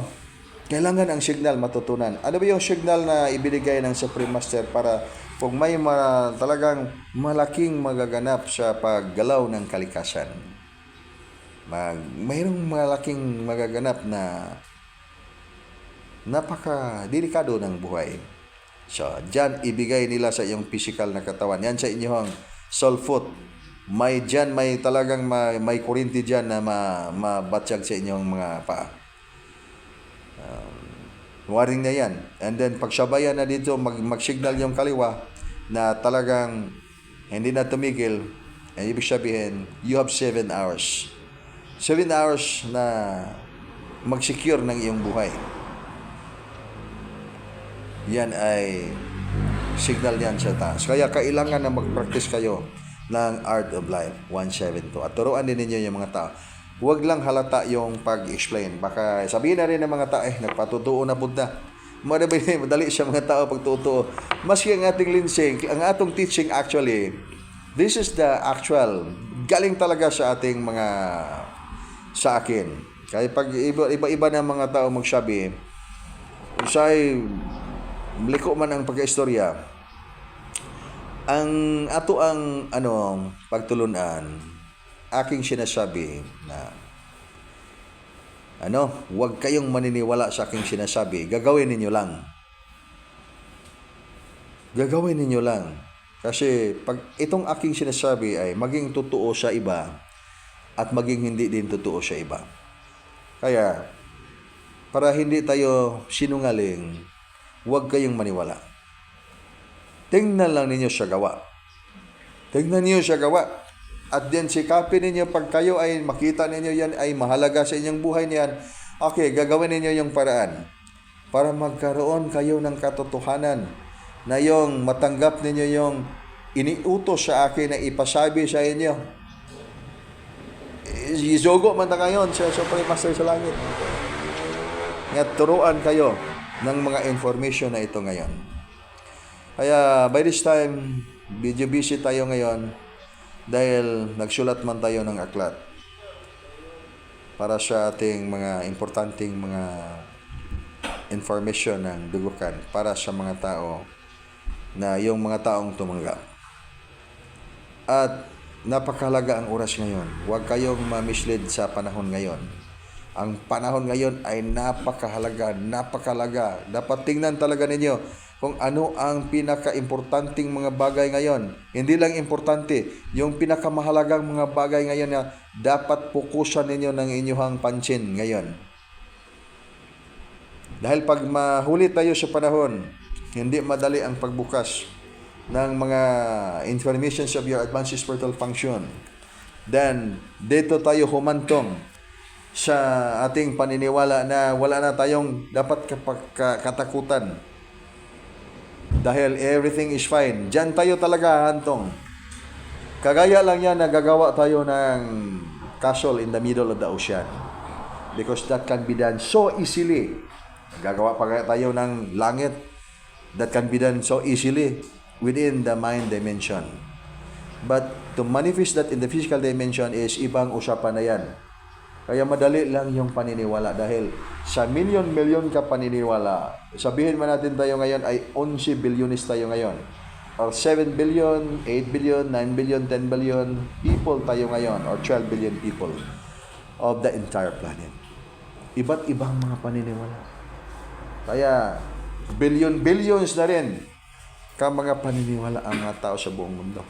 kailangan ang signal matutunan. Ano ba yung signal na ibinigay ng Supreme Master para kung may talagang malaking magaganap sa paggalaw ng kalikasan? Mayroong malaking magaganap na napaka-delikado ng buhay. So, dyan ibigay nila sa iyong physical na katawan. Yan sa inyong soul foot. May talagang may kurinti dyan na mabatsyag sa inyong mga paa. Waring na yan. And then, pagsabayan na dito, mag-signal yung kaliwa na talagang hindi na tumigil. And ibig sabihin, you have 7 hours. 7 hours na mag-secure ng iyong buhay. Yan ay signal yan sa taas. Kaya kailangan na mag-practice kayo ng Art of Life 172. At turuan din ninyo yung mga tao. Huwag lang halata yung pag-explain. Baka sabihin na rin ng mga tao, nagpatutuo na Buddha. Madali siya mga tao pagtutuo. Maski ang ating linsing, ang atong teaching actually, this is the actual, galing talaga sa ating sa akin. Kaya pag iba-iba na mga tao magsabi, usay liko man ang pagkaistorya, ang ato ang pagtulunan, aking sinasabi na huwag kayong maniniwala sa aking sinasabi, gagawin ninyo lang. Kasi pag itong aking sinasabi ay maging totoo sa iba at maging hindi din totoo sa iba. Kaya para hindi tayo sinungaling, huwag kayong maniwala. Tingnan lang ninyo sa gawa. At then sikapin ninyo pag kayo ay makita ninyo yan ay mahalaga sa inyong buhay niyan. Okay, gagawin ninyo yung paraan para magkaroon kayo ng katotohanan na yung matanggap ninyo yung iniutos sa akin na ipasabi sa inyo. Isogo man na ngayon sa Supreme Master sa langit. Nga turuan kayo ng mga information na ito ngayon. Kaya by this time, video busy tayo ngayon dahil nagsulat man tayo ng aklat para sa ating mga importanteng mga information ng dugukan para sa mga tao na yung mga taong tumanggap. At napakahalaga ang oras ngayon. Huwag kayong ma-mislead sa panahon ngayon. Ang panahon ngayon ay napakahalaga. Dapat tingnan talaga ninyo kung ano ang pinaka-importanting mga bagay ngayon. Hindi lang importante, yung pinakamahalagang mga bagay ngayon na dapat pukusan ninyo ng inyong pansin ngayon. Dahil pag mahuli tayo sa panahon, hindi madali ang pagbukas ng mga informations of your advanced spiritual function. Then, dito tayo humantong sa ating paniniwala na wala na tayong dapat katakutan. Dahil everything is fine. Diyan tayo talaga hantong. Kagaya lang yan na gagawa tayo ng castle in the middle of the ocean. Because that can be done so easily. Gagawa pa tayo ng langit. That can be done so easily within the mind dimension. But to manifest that in the physical dimension is ibang usapan na yan. Kaya madali lang yung paniniwala dahil sa milyon-milyon ka paniniwala. Sabihin man natin tayo ngayon ay 11 bilyonis tayo ngayon. Or 7 billion, 8 billion, 9 billion, 10 billion people tayo ngayon. Or 12 billion people of the entire planet. Iba't ibang mga paniniwala. Kaya billions na rin ka mga paniniwala ang mga tao sa buong mundo.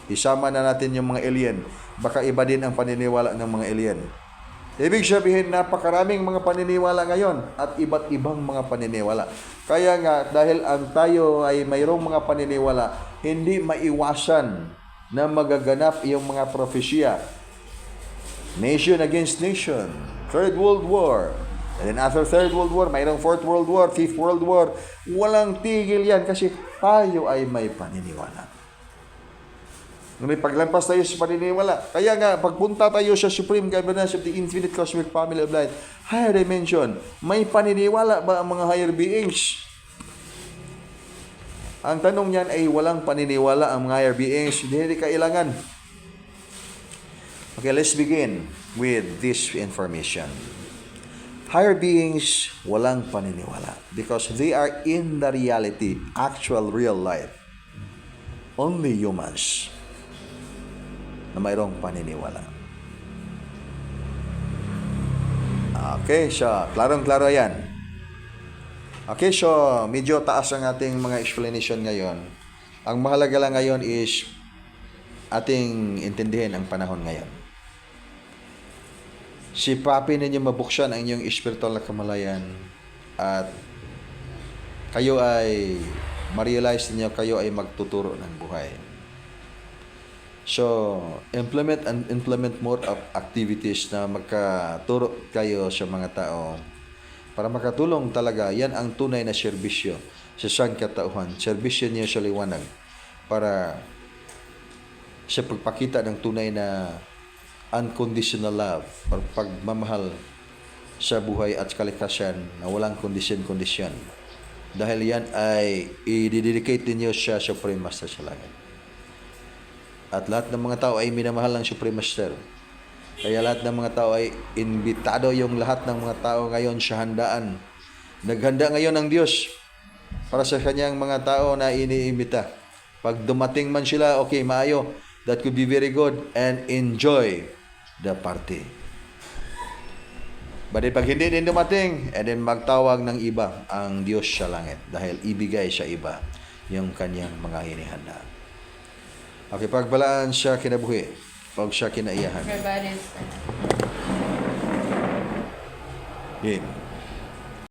Isama na natin yung mga alien. Baka iba din ang paniniwala ng mga alien. Ibig sabihin, napakaraming mga paniniwala ngayon at iba't ibang mga paniniwala. Kaya nga, dahil ang tayo ay mayroong mga paniniwala, hindi maiwasan na magaganap yung mga propesya. Nation against nation, Third World War, and then after Third World War, mayroong Fourth World War, Fifth World War. Walang tigil yan kasi tayo ay may paniniwala. Ngunit paglampas tayo sa paniniwala. Kaya nga, pagpunta tayo sa Supreme Governance of the Infinite Cosmic Family of Light, higher dimension, may paniniwala ba ang mga higher beings? Ang tanong niyan ay walang paniniwala ang mga higher beings. Hindi kailangan. Okay, let's begin with this information. Higher beings, walang paniniwala because they are in the reality, actual real life. Only humans na mayroong paniniwala. Okay, so, klarong-klaro yan. Okay, so, medyo taas ang ating mga explanation ngayon. Ang mahalaga lang ngayon is ating intindihin ang panahon ngayon. Sipapin ninyo mabuksan ang inyong spiritual na kamalayan at kayo ay ma-realize ninyo kayo ay magtuturo ng buhay. So, implement more of activities na magkaturo kayo sa mga tao para makatulong talaga. Yan ang tunay na serbisyo sa sangkatauhan. Serbisyo niyo sa liwanag para sa pagpakita ng tunay na unconditional love o pagmamahal sa buhay at kalikasan na walang kondisyon-kondisyon. Dahil yan ay i-dedicate ninyo sa Supreme Master sa langit. At lahat ng mga tao ay minamahal ng Supreme Master. Kaya lahat ng mga tao ay imbitado, yung lahat ng mga tao ngayon sa handaan. Naghanda ngayon ang Diyos para sa kanyang mga tao na iniimbita. Pag dumating man sila, okay, maayo. That could be very good and enjoy the party. But pag hindi din dumating, and then magtawag ng iba ang Diyos sa langit dahil ibigay sa iba yung kanyang mga hinihanda. Okay, pagbalaan siya kinabuhi, pag siya kinaiyahan. Everybody's Yeah.